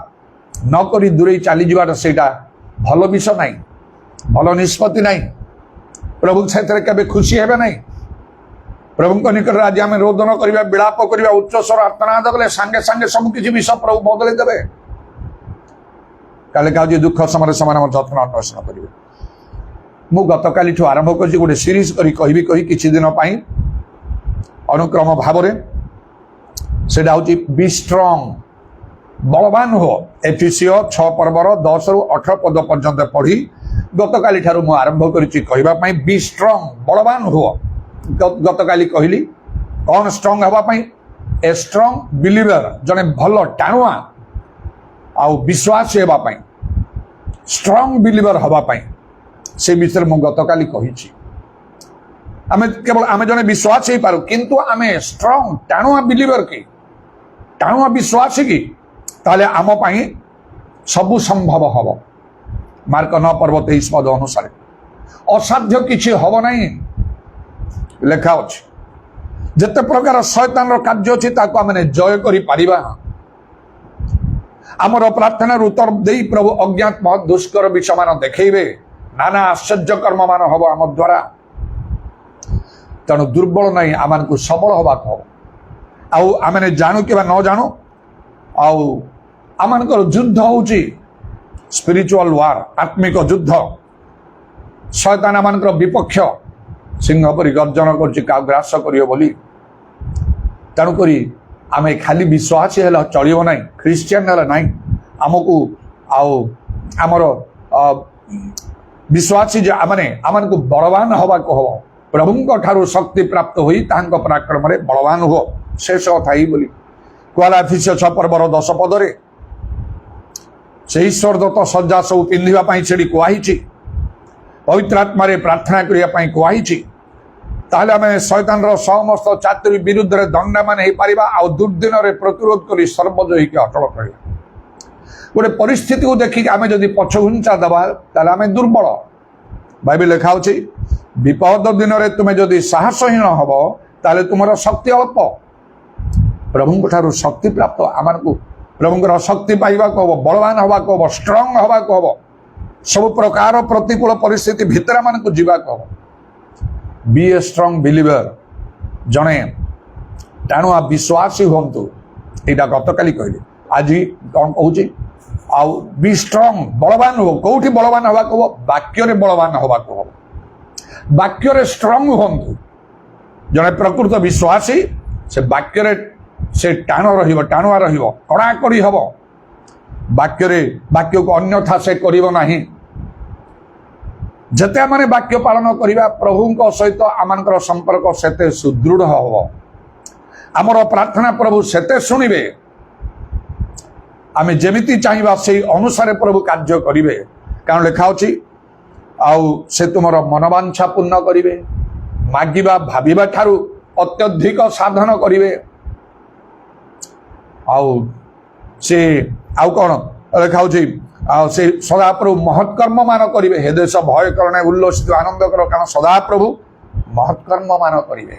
ନ କରି ଦୂରେଇ ଚାଲିଯିବାଟା ସେଇଟା ଭଲ ବିଷୟ ନାହିଁ, ଭଲ ନିଷ୍ପତ୍ତି ନାହିଁ। ପ୍ରଭୁ ସେଥିରେ କେବେ ଖୁସି ହେବେ ନାହିଁ। ପ୍ରଭୁଙ୍କ ନିକଟରେ ଆଜି ଆମେ ରୋଦନ କରିବା, ବିଳାପ କରିବା, ଉଚ୍ଚସ୍ୱର ଆର୍ତ୍ତନାଦ କଲେ ସାଙ୍ଗେ ସାଙ୍ଗେ ସବୁ କିଛି ବିଷୟ ପ୍ରଭୁ ବଦଳେଇ ଦେବେ। କାଲି କାଉଛି ଦୁଃଖ ସମୟରେ ସେମାନେ ଆମ ଯତ୍ନ ଅନ୍ୱେଷଣ କରିବେ। ମୁଁ ଗତକାଲିଠୁ ଆରମ୍ଭ କରିଛି ଗୋଟେ ସିରିଜ କରି କହି କିଛି ଦିନ ପାଇଁ ଅନୁକ୍ରମ ଭାବରେ, ସେଇଟା ହେଉଛି ବି ଷ୍ଟ୍ରଙ୍ଗ, ବଳବାନ ହୁଅ। ଏଫେସୀୟ 6 ପର୍ବର 10ରୁ 18 ପଦ ପର୍ଯ୍ୟନ୍ତ ପଢ଼ି ଗତକାଲି ଠାରୁ ମୁଁ ଆରମ୍ଭ କରିଛି କହିବା ପାଇଁ ବି ଷ୍ଟ୍ରଙ୍ଗ, ବଳବାନ ହୁଅ। ଗତକାଲି କହିଲି କ'ଣ ଷ୍ଟ୍ରଙ୍ଗ ହେବା ପାଇଁ? ଏ ଷ୍ଟ୍ରଙ୍ଗ ବିଲିଭର, ଜଣେ ଭଲ ଟାଣୁଆ ଆଉ ବିଶ୍ୱାସୀ ହେବା ପାଇଁ, ଷ୍ଟ୍ରଙ୍ଗ ବିଲିଭର ହେବା ପାଇଁ ସେ ବିଷୟରେ ମୁଁ ଗତକାଲି କହିଛି। ଆମେ ଜଣେ ବିଶ୍ୱାସ ହେଇପାରୁ, କିନ୍ତୁ ଆମେ ଷ୍ଟ୍ରଙ୍ଗ ଟାଣୁଆ ବିଲିଭର କି, ଟାଣୁଆ ବିଶ୍ୱାସୀ କି, ତାହେଲେ ଆମ ପାଇଁ ସବୁ ସମ୍ଭବ ହବ। ମାର୍କ 9 ପର୍ବ 23 ପଦ ଅନୁସାରେ ଅସାଧ୍ୟ କିଛି ହବ ନାହିଁ ଲେଖା ଅଛି। ଯେତେ ପ୍ରକାର ଶୟତାନର କାର୍ଯ୍ୟ ଅଛି ତାକୁ ଆମେ ଜୟ କରିପାରିବା। ଆମର ପ୍ରାର୍ଥନାର ଉତ୍ତର ଦେଇ ପ୍ରଭୁ ଅଜ୍ଞାତ ମହତ୍ ଦୁଷ୍କର ବିଷୟମାନ ଦେଖେଇବେ, ନାନା ଆଶ୍ଚର୍ଯ୍ୟ କର୍ମମାନ ହବ ଆମ ଦ୍ୱାରା। ତେଣୁ ଦୁର୍ବଳ ନାହିଁ, ଆମକୁ ସବଳ ହବାକୁ ହବ। ଆଉ ଆମେ ଜାଣୁ କିମ୍ବା ନ ଜାଣୁ, ଆଉ ଆମମାନଙ୍କର ଯୁଦ୍ଧ ହେଉଛି ସ୍ପିରିଚୁଆଲ ୱାର, ଆତ୍ମିକ ଯୁଦ୍ଧ। ଶୟତାନ ଆମମାନଙ୍କର ବିପକ୍ଷ, ସିଂହ ପରି ଗର୍ଜନ କରୁଛି କାହାକୁ ଗ୍ରାସ କରିବ ବୋଲି। ତେଣୁକରି ଆମେ ଖାଲି ବିଶ୍ୱାସୀ ହେଲେ ଚଳିବ ନାହିଁ, ଖ୍ରୀଷ୍ଟିଆନ ହେଲେ ନାହିଁ। ଆମକୁ ଆଉ ଆମର ବିଶ୍ୱାସୀ ଯେ ଆମମାନଙ୍କୁ ବଳବାନ ହେବାକୁ ହବ। ପ୍ରଭୁଙ୍କ ଠାରୁ ଶକ୍ତି ପ୍ରାପ୍ତ ହୋଇ ତାହାଙ୍କ ପରାକ୍ରମରେ ବଳବାନ ହୁଅ। ଶେଷ କଥା ଏଇ ବୋଲି କୁହାଲା ଏଫେସୀୟ 6 ପର୍ବର 10 ପଦରେ। ସେ ଈଶ୍ୱର ଦତ୍ତ ସଜ୍ଜା ସବୁ ପିନ୍ଧିବା ପାଇଁ ସେଠି କୁହାହେଇଛି, ପବିତ୍ର ଆତ୍ମାରେ ପ୍ରାର୍ଥନା କରିବା ପାଇଁ କୁହାହେଇଛି। ତାହେଲେ ଆମେ ଶୟତାନର ସମସ୍ତ ଚାତୁରୀ ବିରୁଦ୍ଧରେ ଦଣ୍ଡାମାନ ହେଇପାରିବା, ଆଉ ଦୁର୍ଦିନରେ ପ୍ରତିରୋଧ କରି ସର୍ବଜୟୀକି ଅଟଳ କରିବା। ଗୋଟେ ପରିସ୍ଥିତିକୁ ଦେଖିକି ଆମେ ଯଦି ପଛଘୁଞ୍ଚା ଦେବା ତାହେଲେ ଆମେ ଦୁର୍ବଳ। ବାଇବେଲ ଲେଖା ହେଉଛି, ବିପଦ ଦିନରେ ତୁମେ ଯଦି ସାହସହୀନ ହବ ତାହେଲେ ତୁମର ଶକ୍ତି ଅଳ୍ପ। ପ୍ରଭୁଙ୍କ ଠାରୁ ଶକ୍ତି ପ୍ରାପ୍ତ ଆମକୁ ପ୍ରଭୁଙ୍କର ଶକ୍ତି ପାଇବାକୁ ହବ, ବଳବାନ ହେବାକୁ ହବ, ଷ୍ଟ୍ରଙ୍ଗ ହେବାକୁ ହବ। ସବୁ ପ୍ରକାର ପ୍ରତିକୂଳ ପରିସ୍ଥିତି ଭିତରେ ଆମକୁ ଯିବାକୁ ହବ। ବି ଏ ଷ୍ଟ୍ରଙ୍ଗ ବିଲିଭର, ଜଣେ ଟାଣୁଆ ବିଶ୍ୱାସୀ ହୁଅନ୍ତୁ। ଏଇଟା ଗତକାଲି କହିଲି, ଆଜି କ'ଣ କହୁଛି? ଆଉ ବି ଷ୍ଟ୍ରଙ୍ଗ, ବଳବାନ ହୁଅ। କୋଉଠି ବଳବାନ ହେବାକୁ ହବ? ବାକ୍ୟରେ ବଳବାନ ହେବାକୁ ହବ। ବାକ୍ୟରେ ଷ୍ଟ୍ରଙ୍ଗ ହୁଅନ୍ତୁ। ଜଣେ ପ୍ରକୃତ ବିଶ୍ୱାସୀ ସେ ବାକ୍ୟରେ ସେ ଟାଣୁଆ ରହିବ, କଡ଼ାକଡ଼ି ହବ। ବାକ୍ୟକୁ ଅନ୍ୟଥା ସେ କରିବ ନାହିଁ। ଯେତେ ଆମେ ବାକ୍ୟ ପାଳନ କରିବା ପ୍ରଭୁଙ୍କ ସହିତ ଆମମାନଙ୍କର ସମ୍ପର୍କ ସେତେ ସୁଦୃଢ଼ ହବ। ଆମର ପ୍ରାର୍ଥନା ପ୍ରଭୁ ସେତେ ଶୁଣିବେ। ଆମେ ଯେମିତି ଚାହିଁବା ସେଇ ଅନୁସାରେ ପ୍ରଭୁ କାର୍ଯ୍ୟ କରିବେ। କାରଣ ଲେଖା ଅଛି ଆଉ ସେ ତୁମର ମନବାଞ୍ଛା ପୂର୍ଣ୍ଣ କରିବେ, ମାଗିବା ଭାବିବା ଠାରୁ ଅତ୍ୟଧିକ ସାଧନ କରିବେ। ଆଉ ସେ ଆଉ କ'ଣ ଲେଖା ହେଉଛି, ଆଉ ସେ ସଦାପ୍ରଭୁ ମହତ୍କର୍ମ ମାନ କରିବେ। ହେ ଦେଶ ଭୟ କର ନାହିଁ, ଉଲ୍ଲସିତ ଆନନ୍ଦ କର, କାରଣ ସଦାପ୍ରଭୁ ମହତ୍କର୍ମ ମାନ କରିବେ।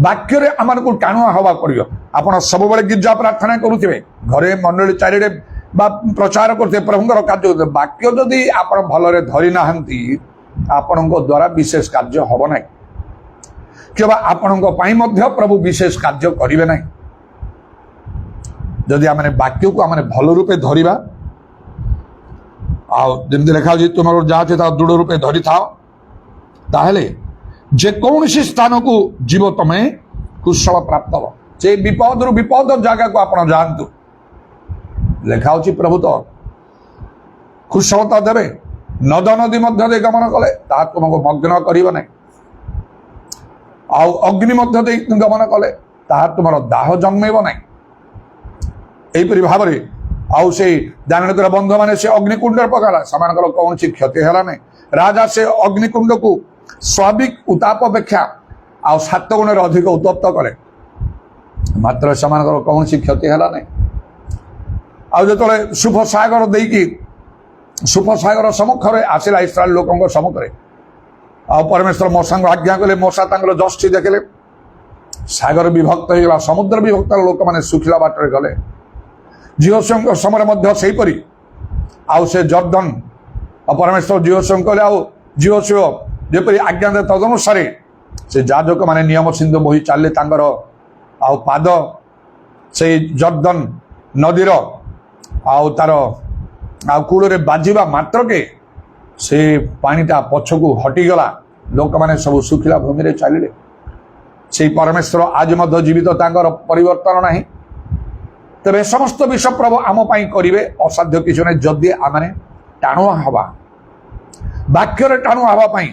ବାକ୍ୟରେ ଆମକୁ ଟାଣୁଆ ହେବା ପଡ଼ିବ। ଆପଣ ସବୁବେଳେ ଗିର୍ଜା ପ୍ରାର୍ଥନା କରୁଥିବେ, ଘରେ ମଣ୍ଡଳୀ ଚାରିଆଡ଼େ ବା ପ୍ରଚାର କରୁଥିବେ, ପ୍ରଭୁଙ୍କର କାର୍ଯ୍ୟ କରୁଥିବେ, ବାକ୍ୟ ଯଦି ଆପଣ ଭଲରେ ଧରି ନାହାନ୍ତି ଆପଣଙ୍କ ଦ୍ୱାରା ବିଶେଷ କାର୍ଯ୍ୟ ହେବ ନାହିଁ, କିମ୍ବା ଆପଣଙ୍କ ପାଇଁ ମଧ୍ୟ ପ୍ରଭୁ ବିଶେଷ କାର୍ଯ୍ୟ କରିବେ ନାହିଁ। ଯଦି ଆମେ ବାକ୍ୟକୁ ଆମେ ଭଲ ରୂପେ ଧରିବା, ଆଉ ଯେମିତି ଲେଖା ହେଉଛି ତୁମର ଯାହା ଅଛି ତାହା ଦୃଢ଼ ରୂପେ ଧରିଥାଅ, ତାହେଲେ ଯେକୌଣସି ସ୍ଥାନକୁ ଯିବ ତମେ କୁଶଳ ପ୍ରାପ୍ତ ହେବ। ସେ ବିପଦରୁ ବିପଦ ଜାଗାକୁ ଆପଣ ଯାଆନ୍ତୁ, ଲେଖା ହେଉଛି ପ୍ରଭୁ ତ କୁଶଳତା ଦେବେ। ନଦ ନଦୀ ମଧ୍ୟ ଦେଇ ଗମନ କଲେ ତାହା ତୁମକୁ ମଗ୍ନ କରିବ ନାହିଁ, ଆଉ ଅଗ୍ନି ମଧ୍ୟ ଦେଇ ଗମନ କଲେ ତାହା ତୁମର ଦାହ ଜନ୍ମେଇବ ନାହିଁ। ଏହିପରି ଭାବରେ ଆଉ ସେ ଦାନଙ୍କର ବନ୍ଧୁମାନେ ସେ ଅଗ୍ନିକୁଣ୍ଡରେ ପକାଇଲା, ସେମାନଙ୍କର କୌଣସି କ୍ଷତି ହେଲା ନାହିଁ। ରାଜା ସେ ଅଗ୍ନିକୁଣ୍ଡକୁ ସ୍ୱାଭାବିକ ଉତ୍ତାପ ଅପେକ୍ଷା ଆଉ 7 ଗୁଣରେ ଅଧିକ ଉତ୍ତପ୍ତ କଲେ, ମାତ୍ର ସେମାନଙ୍କର କୌଣସି କ୍ଷତି ହେଲା ନାହିଁ। ଆଉ ଯେତେବେଳେ ସୁଫସାଗର ସମ୍ମୁଖରେ ଆସିଲା, ଇସ୍ରାଏଲ ଲୋକଙ୍କ ସମ୍ମୁଖରେ, ଆଉ ପରମେଶ୍ୱର ମୂଷାଙ୍କୁ ଆଜ୍ଞା କଲେ, ମୂଷା ତାଙ୍କର ଯଷ୍ଟି ଦେଖିଲେ, ସାଗର ବିଭକ୍ତ ହେଇଗଲା, ସମୁଦ୍ର ବିଭକ୍ତ, ଲୋକମାନେ ଶୁଖିଲା ବାଟରେ ଗଲେ। ଜିହୋଶୁଆଙ୍କ ସମୟରେ ମଧ୍ୟ ସେହିପରି ଆଉ ସେ ଜର୍ଦ୍ଦନ ଆଉ ପରମେଶ୍ୱର ଜିହୋଶୁଆଙ୍କୁ କହିଲେ, ଆଉ ଜିହୋଶୁଆ ଯେପରି ଆଜ୍ଞା ଦେଲେ ତଦନୁସାରେ ସେ ଯାଜକମାନେ ନିୟମ ସିନ୍ଧୁ ବୋହି ଚାଲିଲେ। ତାଙ୍କର ଆଉ ପାଦ ସେଇ ଜର୍ଦ୍ଦନ ନଦୀର ଆଉ ତାର ଆଉ କୂଳରେ ବାଜିବା ମାତ୍ରକେ ସେ ପାଣିଟା ପଛକୁ ହଟିଗଲା, ଲୋକମାନେ ସବୁ ଶୁଖିଲା ଭୂମିରେ ଚାଲିଲେ। ସେଇ ପରମେଶ୍ୱର ଆଜି ମଧ୍ୟ ଜୀବିତ, ତାଙ୍କର ପରିବର୍ତ୍ତନ ନାହିଁ। ତେବେ ସମସ୍ତ ବିଷୟ ପ୍ରଭୁ ଆମ ପାଇଁ କରିବେ, ଅସାଧ୍ୟ କିଛି ନାହିଁ ଯଦି ଆମେ ଟାଣୁଆ ହେବା, ବାକ୍ୟରେ ଟାଣୁଆ ହେବା ପାଇଁ।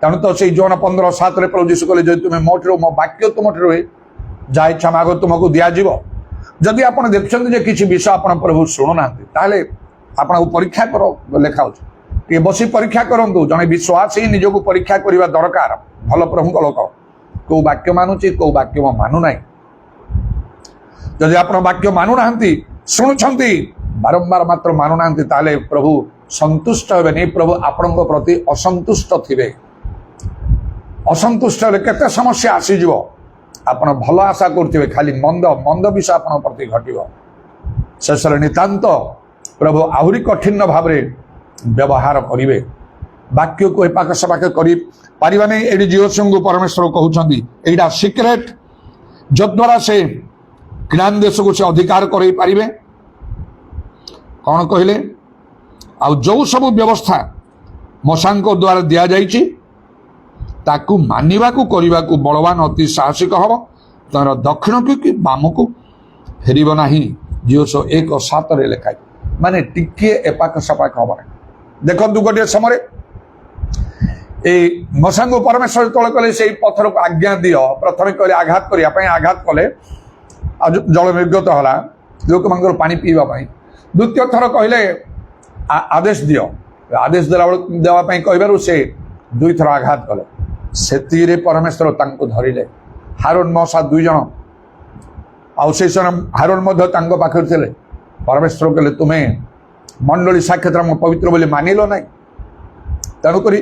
ତେଣୁ ତ ସେଇ ଜୋନ 15:7 ପ୍ରଭୁ ଯୀଶୁ କହିଲେ, ଯଦି ତୁମେ ମୋ ଠାରୁ, ମୋ ବାକ୍ୟ ତୁମ ଠାରୁ ଯାହା ଇଚ୍ଛା ମାଗ ତୁମକୁ ଦିଆଯିବ। ଯଦି ଆପଣ ଦେଖୁଛନ୍ତି ଯେ କିଛି ବିଷୟ ଆପଣ ପ୍ରଭୁ ଶୁଣୁନାହାନ୍ତି, ତାହେଲେ ଆପଣଙ୍କୁ ପରୀକ୍ଷା କର, ଲେଖା ହେଉଛି। ଟିକେ ବସି ପରୀକ୍ଷା କରନ୍ତୁ। ଜଣେ ବିଶ୍ୱାସୀ ନିଜକୁ ପରୀକ୍ଷା କରିବା ଦରକାର। ଭଲ ପ୍ରଭୁଙ୍କ ଲୋକ କେଉଁ ବାକ୍ୟ ମାନୁଛି, କେଉଁ ବାକ୍ୟ ମାନୁନାହିଁ। ଯଦି ଆପଣ ବାକ୍ୟ ମାନୁନାହାନ୍ତି, ଶୁଣୁଛନ୍ତି ବାରମ୍ବାର ମାତ୍ର ମାନୁନାହାନ୍ତି, ତାହେଲେ ପ୍ରଭୁ ସନ୍ତୁଷ୍ଟ ହେବେନି, ପ୍ରଭୁ ଆପଣଙ୍କ ପ୍ରତି ଅସନ୍ତୁଷ୍ଟ ଥିବେ। ଅସନ୍ତୁଷ୍ଟ ହେଲେ କେତେ ସମସ୍ୟା ଆସିଯିବ। ଆପଣ ଭଲ ଆଶା କରୁଥିବେ, ଖାଲି ମନ୍ଦ ବିଷୟ ଆପଣଙ୍କ ପ୍ରତି ଘଟିବ। ଶେଷରେ ନିତାନ୍ତ ପ୍ରଭୁ ଆହୁରି କଠିନ ଭାବରେ ବ୍ୟବହାର କରିବେ। ବାକ୍ୟକୁ ଏପାଖ ସେପାଖ କରିପାରିବା ନାହିଁ। ଏଠି ଜିହୋଶୁଆଙ୍କୁ ପରମେଶ୍ୱର କହୁଛନ୍ତି ଏଇଟା ସିକ୍ରେଟ, ଯଦ୍ୱାରା ସେ କ୍ନାନ୍ ଦେଶକୁ ସେ ଅଧିକାର କରାଇ ପାରିବେ। କ'ଣ କହିଲେ? ଆଉ ଯେଉଁ ସବୁ ବ୍ୟବସ୍ଥା ମୂଷାଙ୍କ ଦ୍ୱାରା ଦିଆଯାଇଛି ତାକୁ ମାନିବାକୁ କରିବାକୁ ବଳବାନ ଅତି ସାହସିକ ହେବ, ତାର ଦକ୍ଷିଣକୁ କି ବାମକୁ ଫେରିବ ନାହିଁ। ଜିହୋଶୁଆ 1:7 ଲେଖା, ମାନେ ଟିକିଏ ଏପାଖ ସେପାଖ ହେବ ନାହିଁ। ଦେଖନ୍ତୁ ଗୋଟିଏ ସମୟରେ এই ମୂଷାଙ୍କୁ ପରମେଶ୍ୱର ଯେତେବେଳେ କହିଲେ ସେଇ ପଥରକୁ ଆଜ୍ଞା ଦିଅ, ପ୍ରଥମେ କହିଲେ ଆଘାତ କରିବା ପାଇଁ, ଆଘାତ କଲେ ଆଉ ଜଳ ନିର୍ଗତ ହେଲା ଲୋକମାନଙ୍କର ପାଣି ପିଇବା ପାଇଁ। ଦ୍ୱିତୀୟ ଥର କହିଲେ ଆଦେଶ ଦିଅ, ଆଦେଶ ଦେବା ପାଇଁ କହିବାରୁ ସେ 2 ଥର ଆଘାତ କଲେ। ସେତିକିରେ ପରମେଶ୍ୱର ତାଙ୍କୁ ଧରିଲେ। ହାରୁନ ମୂଷା 2 ଜଣ, ଆଉ সেই ସମୟ ହାରୁନ ମଧ୍ୟ ତାଙ୍କ ପାଖରେ ଥିଲେ। ପରମେଶ୍ୱର କହିଲେ ତୁମେ ମଣ୍ଡଳୀ ସାକ୍ଷାତରେ ମୁଁ ପବିତ୍ର ବୋଲି ମାନିଲ ନାହିଁ, ତେଣୁକରି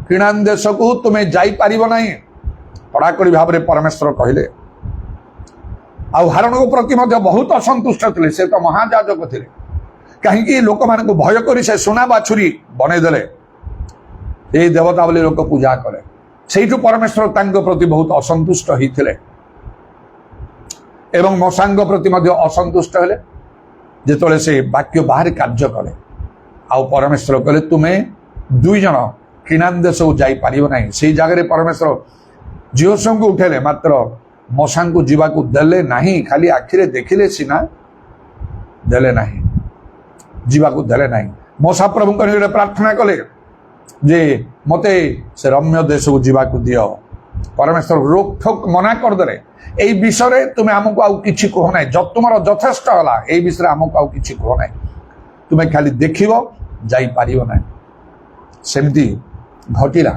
କ୍ନାନ୍ ଦେଶକୁ ତୁମେ ଯାଇପାରିବ ନାହିଁ, କଡ଼ାକଡ଼ି ଭାବରେ ପରମେଶ୍ୱର କହିଲେ। ଆଉ ହାରୁନଙ୍କ ପ୍ରତି ମଧ୍ୟ ବହୁତ ଅସନ୍ତୁଷ୍ଟ ଥିଲେ। ସେ ତ ମହାଯାଜକ ଥିଲେ, କାହିଁକି ଲୋକମାନଙ୍କୁ ଭୟ କରି ସେ ସୁନା ବାଛୁରୀ ବନେଇଦେଲେ, এই ଦେବତା ବୋଲି ଲୋକ ପୂଜା କଲେ। ସେଇଠୁ ପରମେଶ୍ୱର ତାଙ୍କ ପ୍ରତି ବହୁତ ଅସନ୍ତୁଷ୍ଟ ହେଇଥିଲେ ଏବଂ ମୂଷାଙ୍କ ପ୍ରତି ମଧ୍ୟ ଅସନ୍ତୁଷ୍ଟ ହେଲେ ଯେତେବେଳେ ସେ ବାକ୍ୟ ବାହାରେ କାର୍ଯ୍ୟ କଲେ। ଆଉ ପରମେଶ୍ୱର କହିଲେ ତୁମେ 2 ଜଣ କିଣାନ ଦେଶକୁ ଯାଇପାରିବ ନାହିଁ। ସେଇ ଜାଗାରେ ପରମେଶ୍ୱର ଝିଅସଙ୍କୁ ଉଠେଇଲେ, ମାତ୍ର ମଶାଙ୍କୁ ଯିବାକୁ ଦେଲେ ନାହିଁ। ଖାଲି ଆଖିରେ ଦେଖିଲେ ସିନା, ଦେଲେ ନାହିଁ, ଯିବାକୁ ଦେଲେ ନାହିଁ। ମଶା ପ୍ରଭୁଙ୍କ ନିକଟରେ ପ୍ରାର୍ଥନା କଲେ ଯେ ମୋତେ ସେ ରମ୍ୟ ଦେଶକୁ ଯିବାକୁ ଦିଅ। ପରମେଶ୍ୱର ରୋକଠୋକ ମନା କରିଦେଲେ, ଏଇ ବିଷୟରେ ତୁମେ ଆମକୁ ଆଉ କିଛି କୁହ ନାହିଁ, ତୁମର ଯଥେଷ୍ଟ ହେଲା, ଏଇ ବିଷୟରେ ଆମକୁ ଆଉ କିଛି କୁହ ନାହିଁ, ତୁମେ ଖାଲି ଦେଖିବ, ଯାଇପାରିବ ନାହିଁ। ସେମିତି ଘଟିଲା।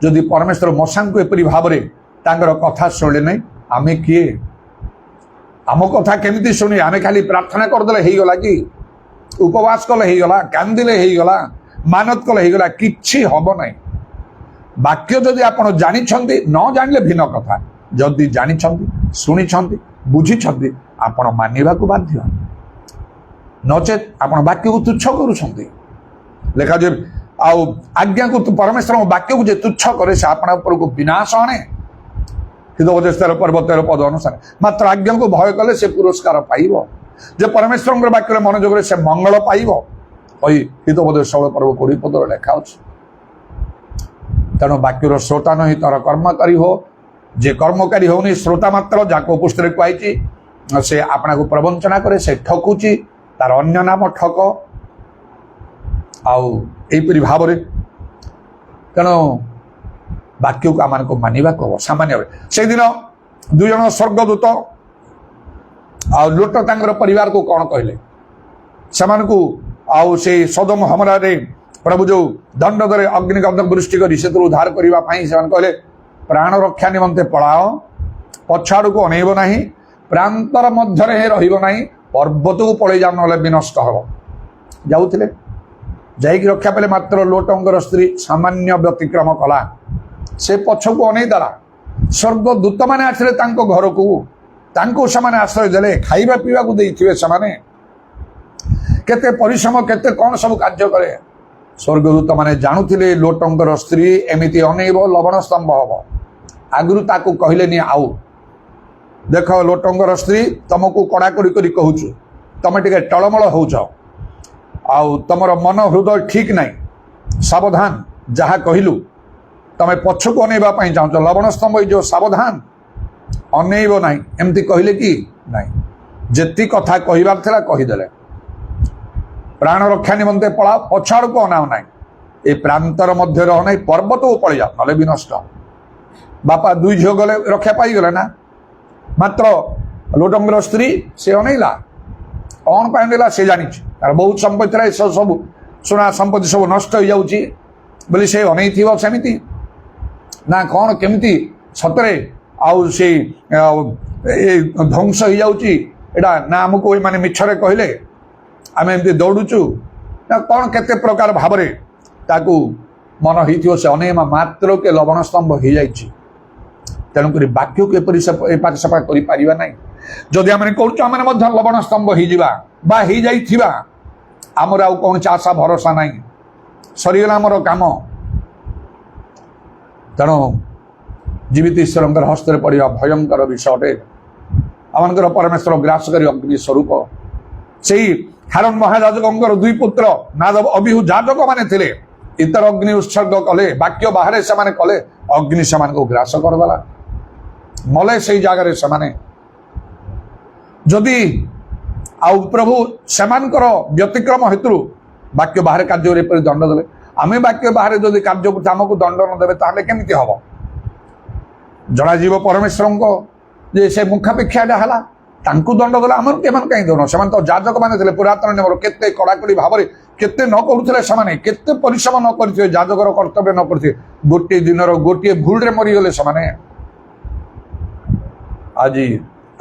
ଯଦି ପରମେଶ୍ୱର ମଶାଙ୍କୁ ଏପରି ଭାବରେ ତାଙ୍କର କଥା ଶୁଣିଲେ ନାହିଁ, ଆମେ କିଏ? ଆମ କଥା କେମିତି ଶୁଣି? ଆମେ ଖାଲି ପ୍ରାର୍ଥନା କରିଦେଲେ ହେଇଗଲା କି? ଉପବାସ କଲେ ହେଇଗଲା? କାନ୍ଦିଲେ ହେଇଗଲା? ମାନତ କଲେ ହେଇଗଲା? କିଛି ହବ ନାହିଁ। ବାକ୍ୟ ଯଦି ଆପଣ ଜାଣିଛନ୍ତି, ନ ଜାଣିଲେ ଭିନ୍ନ କଥା। ଯଦି ଜାଣିଛନ୍ତି, ଶୁଣିଛନ୍ତି, ବୁଝିଛନ୍ତି, ଆପଣ ମାନିବାକୁ ବାଧ୍ୟ। ନଚେତ୍ ଆପଣ ବାକ୍ୟକୁ ତୁଚ୍ଛ କରୁଛନ୍ତି। ଲେଖାଯାଏ ଆଉ ଆଜ୍ଞାକୁ ପରମେଶ୍ୱରଙ୍କ ବାକ୍ୟକୁ ଯେ ତୁଚ୍ଛ କରେ ସେ ଆପଣ ଉପରକୁ ବିନାଶ ଆଣେ। ହିତୋପଦେଶ 13 ପଦ ଅନୁସାରେ ମାତ୍ର ଆଜ୍ଞାକୁ ଭୟ କଲେ ସେ ପୁରସ୍କାର ପାଇବ। ଯେ ପରମେଶ୍ୱରଙ୍କର ବାକ୍ୟରେ ମନୋଯୋଗରେ ସେ ମଙ୍ଗଳ ପାଇବ। କହି ହିତୋପଦେଶ 16 ପଦରେ ଲେଖା ଅଛି। ତେଣୁ ବାକ୍ୟର ଶ୍ରୋତା ନୁହେଁ ତର କର୍ମକାରୀ ହୋ। ଯେ କର୍ମକାରୀ ହଉନି ଶ୍ରୋତା ମାତ୍ର, ଯାହାକୁ ପୁସ୍ତକରେ କୁହାଯାଇଛି ସେ ଆପଣଙ୍କୁ ପ୍ରବଞ୍ଚନା କରେ, ସେ ଠକୁଛି, ତାର ଅନ୍ୟ ନାମ ଠକ। ଆଉ ଏହିପରି ଭାବରେ ତେଣୁ ବାକ୍ୟକୁ ଆମମାନଙ୍କୁ ମାନିବାକୁ ହବ ସାମାନ୍ୟ ଭାବେ। ସେଦିନ 2 ଜଣ ସ୍ୱର୍ଗଦୂତ ଆଉ ଲୋଟ ତାଙ୍କର ପରିବାରକୁ କ'ଣ କହିଲେ? ସେମାନଙ୍କୁ ଆଉ ସେଇ ସୋଦମ ହମରାରେ ପ୍ରଭୁ ଯୋଉ ଦଣ୍ଡ ଦେଲେ, ଅଗ୍ନିଗନ୍ଧ ବୃଷ୍ଟି କରି ସେଥିରୁ ଉଦ୍ଧାର କରିବା ପାଇଁ ସେମାନେ କହିଲେ ପ୍ରାଣ ରକ୍ଷା ନିମନ୍ତେ ପଳାଅ, ପଛ ଆଡ଼କୁ ଅନେଇବ ନାହିଁ, ପ୍ରାନ୍ତର ମଧ୍ୟରେ ହିଁ ରହିବ ନାହିଁ, ପର୍ବତକୁ ପଳେଇ ଯାଅ, ନହେଲେ ବିନଷ୍ଟ ହବ। ଯାଉଥିଲେ, ଯାଇକି ରକ୍ଷା ପାଇଲେ, ମାତ୍ର ଲୋଟଙ୍କର ସ୍ତ୍ରୀ ସାମାନ୍ୟ ବ୍ୟତିକ୍ରମ କଲା। ସେ ପଛକୁ ଅନେଇ ଦେଲା। ସ୍ୱର୍ଗଦୂତମାନେ ଆସିଲେ ତାଙ୍କ ଘରକୁ, ତାଙ୍କୁ ସେମାନେ ଆଶ୍ରୟ ଦେଲେ, ଖାଇବା ପିଇବାକୁ ଦେଇଥିବେ। ସେମାନେ କେତେ ପରିଶ୍ରମ, କେତେ କ'ଣ ସବୁ କାର୍ଯ୍ୟ କରେ। ସ୍ୱର୍ଗଦୂତ ମାନେ ଜାଣୁଥିଲେ ଲୋଟଙ୍କର ସ୍ତ୍ରୀ ଏମିତି ଅନେଇବ, ଲବଣ ସ୍ତମ୍ଭ ହବ। ଆଗରୁ ତାକୁ କହିଲେନି ଆଉ ଦେଖ ଲୋଟଙ୍କର ସ୍ତ୍ରୀ ତମକୁ କଡ଼ାକଡ଼ି କରି କହୁଛୁ, ତମେ ଟିକେ ଟଳମଳ ହଉଛ, ଆଉ ତମର ମନ ହୃଦୟ ଠିକ ନାହିଁ, ସାବଧାନ, ଯାହା କହିଲୁ ତମେ ପଛକୁ ଅନେଇବା ପାଇଁ ଚାହୁଁଛ, ଲବଣ ସ୍ତମ୍ଭ ହେଇଯିବ, ସାବଧାନ, ଅନେଇବ ନାହିଁ। ଏମିତି କହିଲେ କି ନାହିଁ? ଯେତିକି କଥା କହିବାର ଥିଲା କହିଦେଲେ। ପ୍ରାଣ ରକ୍ଷା ନିମନ୍ତେ ପଳାଅ, ପଛ ଆଡ଼କୁ ଅନାଅ ନାହିଁ, ଏ ପ୍ରାନ୍ତର ମଧ୍ୟରେ ରହ ନାହିଁ, ପର୍ବତକୁ ପଳେଇଯାଅ, ନହେଲେ ବିନଷ୍ଟ। ବାପା 2 ଝିଅ ଗଲେ, ରକ୍ଷା ପାଇଗଲେ ନା। ମାତ୍ର ଲୋଟଙ୍କର ସ୍ତ୍ରୀ ସେ ଅନେଇଲା। କ'ଣ ପାଇଁ ଅନେଇଲା ସେ ଜାଣିଛି। ତାର ବହୁତ ସମ୍ପତ୍ତି ଥିଲା, ସବୁ ସୁନା ସମ୍ପତ୍ତି ସବୁ ନଷ୍ଟ ହେଇଯାଉଛି ବୋଲି ସେ ଅନେଇଥିବ। ସେମିତି ନା କ'ଣ କେମିତି ସତରେ ଆଉ ସେଇ ଧ୍ୱଂସ ହେଇଯାଉଛି ଏଇଟା ନା ଆମକୁ ଏମାନେ ମିଛରେ କହିଲେ, ଆମେ ଏମିତି ଦୌଡ଼ୁଛୁ ନା କ'ଣ କେତେ ପ୍ରକାର ଭାବରେ ତାକୁ ମନ ହେଇଥିବ। ସେ ଅନେଇବା ମାତ୍ରକେ ଲବଣ ସ୍ତମ୍ଭ ହେଇଯାଇଛି। ତେଣୁକରି ବାକ୍ୟକୁ ଏପରି ଏପାଖ ସେପାଖ କରିପାରିବା ନାହିଁ। ଯଦି ଆମେ କହୁଛୁ ଆମେ ମଧ୍ୟ ଲବଣ ସ୍ତମ୍ଭ ହେଇଯିବା ବା ହେଇଯାଇଥିବା, ଆମର ଆଉ କୌଣସି ଆଶା ଭରସା ନାହିଁ, ସରିଗଲା ଆମର କାମ। ତେଣୁ ଜୀବିତ ଈଶ୍ୱରଙ୍କର ହସ୍ତରେ ପଡ଼ିବା ଭୟଙ୍କର ବିଷୟ ଅଟେ। ଆମଙ୍କର ପରମେଶ୍ୱର ଗ୍ରାସକାରୀ ଅଗ୍ନି ସ୍ୱରୂପ। ସେଇ ହାରଣ ମହାଯାଜକଙ୍କର 2 ପୁତ୍ର ନାଦବ ଅବିହୁ ଯାଜକ ମାନେ ଥିଲେ। ଇତର ଅଗ୍ନି ଉତ୍ସର୍ଗ କଲେ, ବାକ୍ୟ ବାହାରେ ସେମାନେ କଲେ, ଅଗ୍ନି ସେମାନଙ୍କୁ ଗ୍ରାସ କରିଦେଲା, ମଲେ ସେଇ ଜାଗାରେ ସେମାନେ। ଯଦି ଆଉ ପ୍ରଭୁ ସେମାନଙ୍କର ବ୍ୟତିକ୍ରମ ହେତୁରୁ ବାକ୍ୟ ବାହାରେ କାର୍ଯ୍ୟରେ ଏପରି ଦଣ୍ଡ ଦେବେ, ଆମେ ବାକ୍ୟ ବାହାରେ ଯଦି କାର୍ଯ୍ୟ ଆମକୁ ଦଣ୍ଡ ନ ଦେବେ ତାହେଲେ କେମିତି ହବ? ଜଣାଯିବ ପରମେଶ୍ୱରଙ୍କ ଯେ ସେ ମୁଖାପେକ୍ଷାଟା ହେଲା, ତାଙ୍କୁ ଦଣ୍ଡ ଦେଲେ ଆମର ଏମାନେ କାହିଁ ଦଉନ? ସେମାନେ ତ ଯାଜକ ମାନେ ଥିଲେ ପୁରାତନ ନିୟମର, କେତେ କଡ଼ାକଡ଼ି ଭାବରେ କେତେ ନ କରୁଥିଲେ ସେମାନେ, କେତେ ପରିଶ୍ରମ ନ କରିଥିବେ, ଯାଜକର କର୍ତ୍ତବ୍ୟ ନ କରିଥିବେ, ଗୋଟିଏ ଦିନର ଗୋଟିଏ ଭୁଲରେ ମରିଗଲେ ସେମାନେ। ଆଜି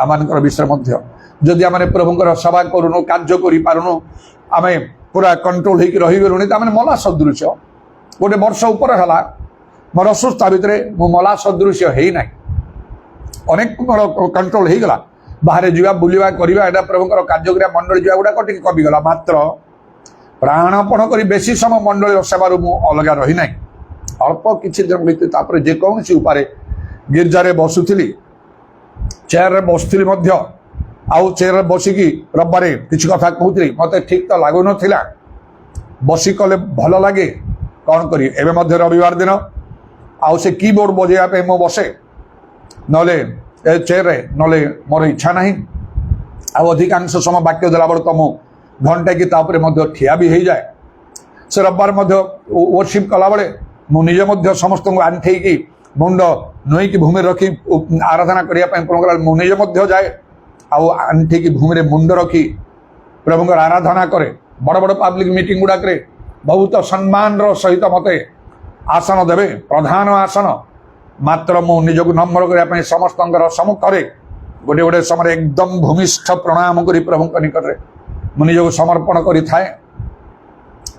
ଆମମାନଙ୍କର ବିଷୟ ମଧ୍ୟ ଯଦି ଆମେ ପ୍ରଭୁଙ୍କର ସେବା କରୁନୁ, କାର୍ଯ୍ୟ କରିପାରୁନୁ, ଆମେ ପୁରା କଣ୍ଟ୍ରୋଲ ହେଇକି ରହିଗଲୁଣି, ତାମାନେ ମଲା ସଦୃଶ୍ୟ। 1 ବର୍ଷ ଉପରେ ହେଲା ମୋର ଅସୁସ୍ଥ ଭିତରେ ମୁଁ ମଲା ସଦୃଶ୍ୟ ହେଇନାହିଁ। ଅନେକ ମୋର କଣ୍ଟ୍ରୋଲ ହେଇଗଲା, ବାହାରେ ଯିବା, ବୁଲିବା, କରିବା, ଏଇଟା ପ୍ରଭୁଙ୍କର କାର୍ଯ୍ୟ କରିବା, ମଣ୍ଡଳୀ ଯିବା ଗୁଡ଼ାକ ଟିକେ କମିଗଲା। ମାତ୍ର ପ୍ରାଣପଣ କରି ବେଶୀ ସମୟ ମଣ୍ଡଳୀର ସେବାରୁ ମୁଁ ଅଲଗା ରହିନାହିଁ। ଅଳ୍ପ କିଛି ଦିନ ଭିତରେ ତାପରେ ଯେକୌଣସି ଉପାୟରେ ଗିର୍ଜାରେ ବସୁଥିଲି, ଚେୟାରରେ ବସୁଥିଲି ମଧ୍ୟ, ଆଉ ଚେୟାରରେ ବସିକି ରବିବାରେ କିଛି କଥା କହୁଥିଲି, ମୋତେ ଠିକ୍ ତ ଲାଗୁନଥିଲା। ବସି କଲେ ଭଲ ଲାଗେ, କ'ଣ କରିବି ଏବେ ମଧ୍ୟ ରବିବାର ଦିନ ଆଉ ସେ କିବୋର୍ଡ ବଜେଇବା ପାଇଁ ମୁଁ ବସେ ନହେଲେ ଏ ଚେୟାରରେ ନହେଲେ ମୋର ଇଚ୍ଛା ନାହିଁ ଆଉ ଅଧିକାଂଶ ସମୟ ବାକ୍ୟ ଦେଲାବେଳେ ତ ମୁଁ ଘଣ୍ଟା କି ତାପରେ ମଧ୍ୟ ଠିଆ ବି ହେଇଯାଏ ସେ ରବିବାର ମଧ୍ୟ ୱର୍ସିପ୍ କଲାବେଳେ ମୁଁ ନିଜେ ମଧ୍ୟ ସମସ୍ତଙ୍କୁ ଆଣ୍ଠେଇକି ମୁଣ୍ଡ ନୁଇଁକି ଭୂମିରେ ରଖି ଆରାଧନା କରିବା ପାଇଁ ପ୍ରଭୁଙ୍କର ମୁଁ ନିଜେ ମଧ୍ୟ ଯାଏ ଆଉ ଆଣ୍ଠେଇକି ଭୂମିରେ ମୁଣ୍ଡ ରଖି ପ୍ରଭୁଙ୍କର ଆରାଧନା କରେ ବଡ଼ ବଡ଼ ପାବ୍ଲିକ ମିଟିଂ ଗୁଡ଼ାକରେ ବହୁତ ସମ୍ମାନର ସହିତ ମୋତେ ଆସନ ଦେବେ ପ୍ରଧାନ ଆସନ ମାତ୍ର ମୁଁ ନିଜକୁ ନମ୍ର କରିବା ପାଇଁ ସମସ୍ତଙ୍କର ସମ୍ମୁଖରେ ଗୋଟିଏ ଗୋଟିଏ ସମୟରେ ଏକଦମ ଭୂମିଷ୍ଠ ପ୍ରଣାମ କରି ପ୍ରଭୁଙ୍କ ନିକଟରେ ମୁଁ ନିଜକୁ ସମର୍ପଣ କରିଥାଏ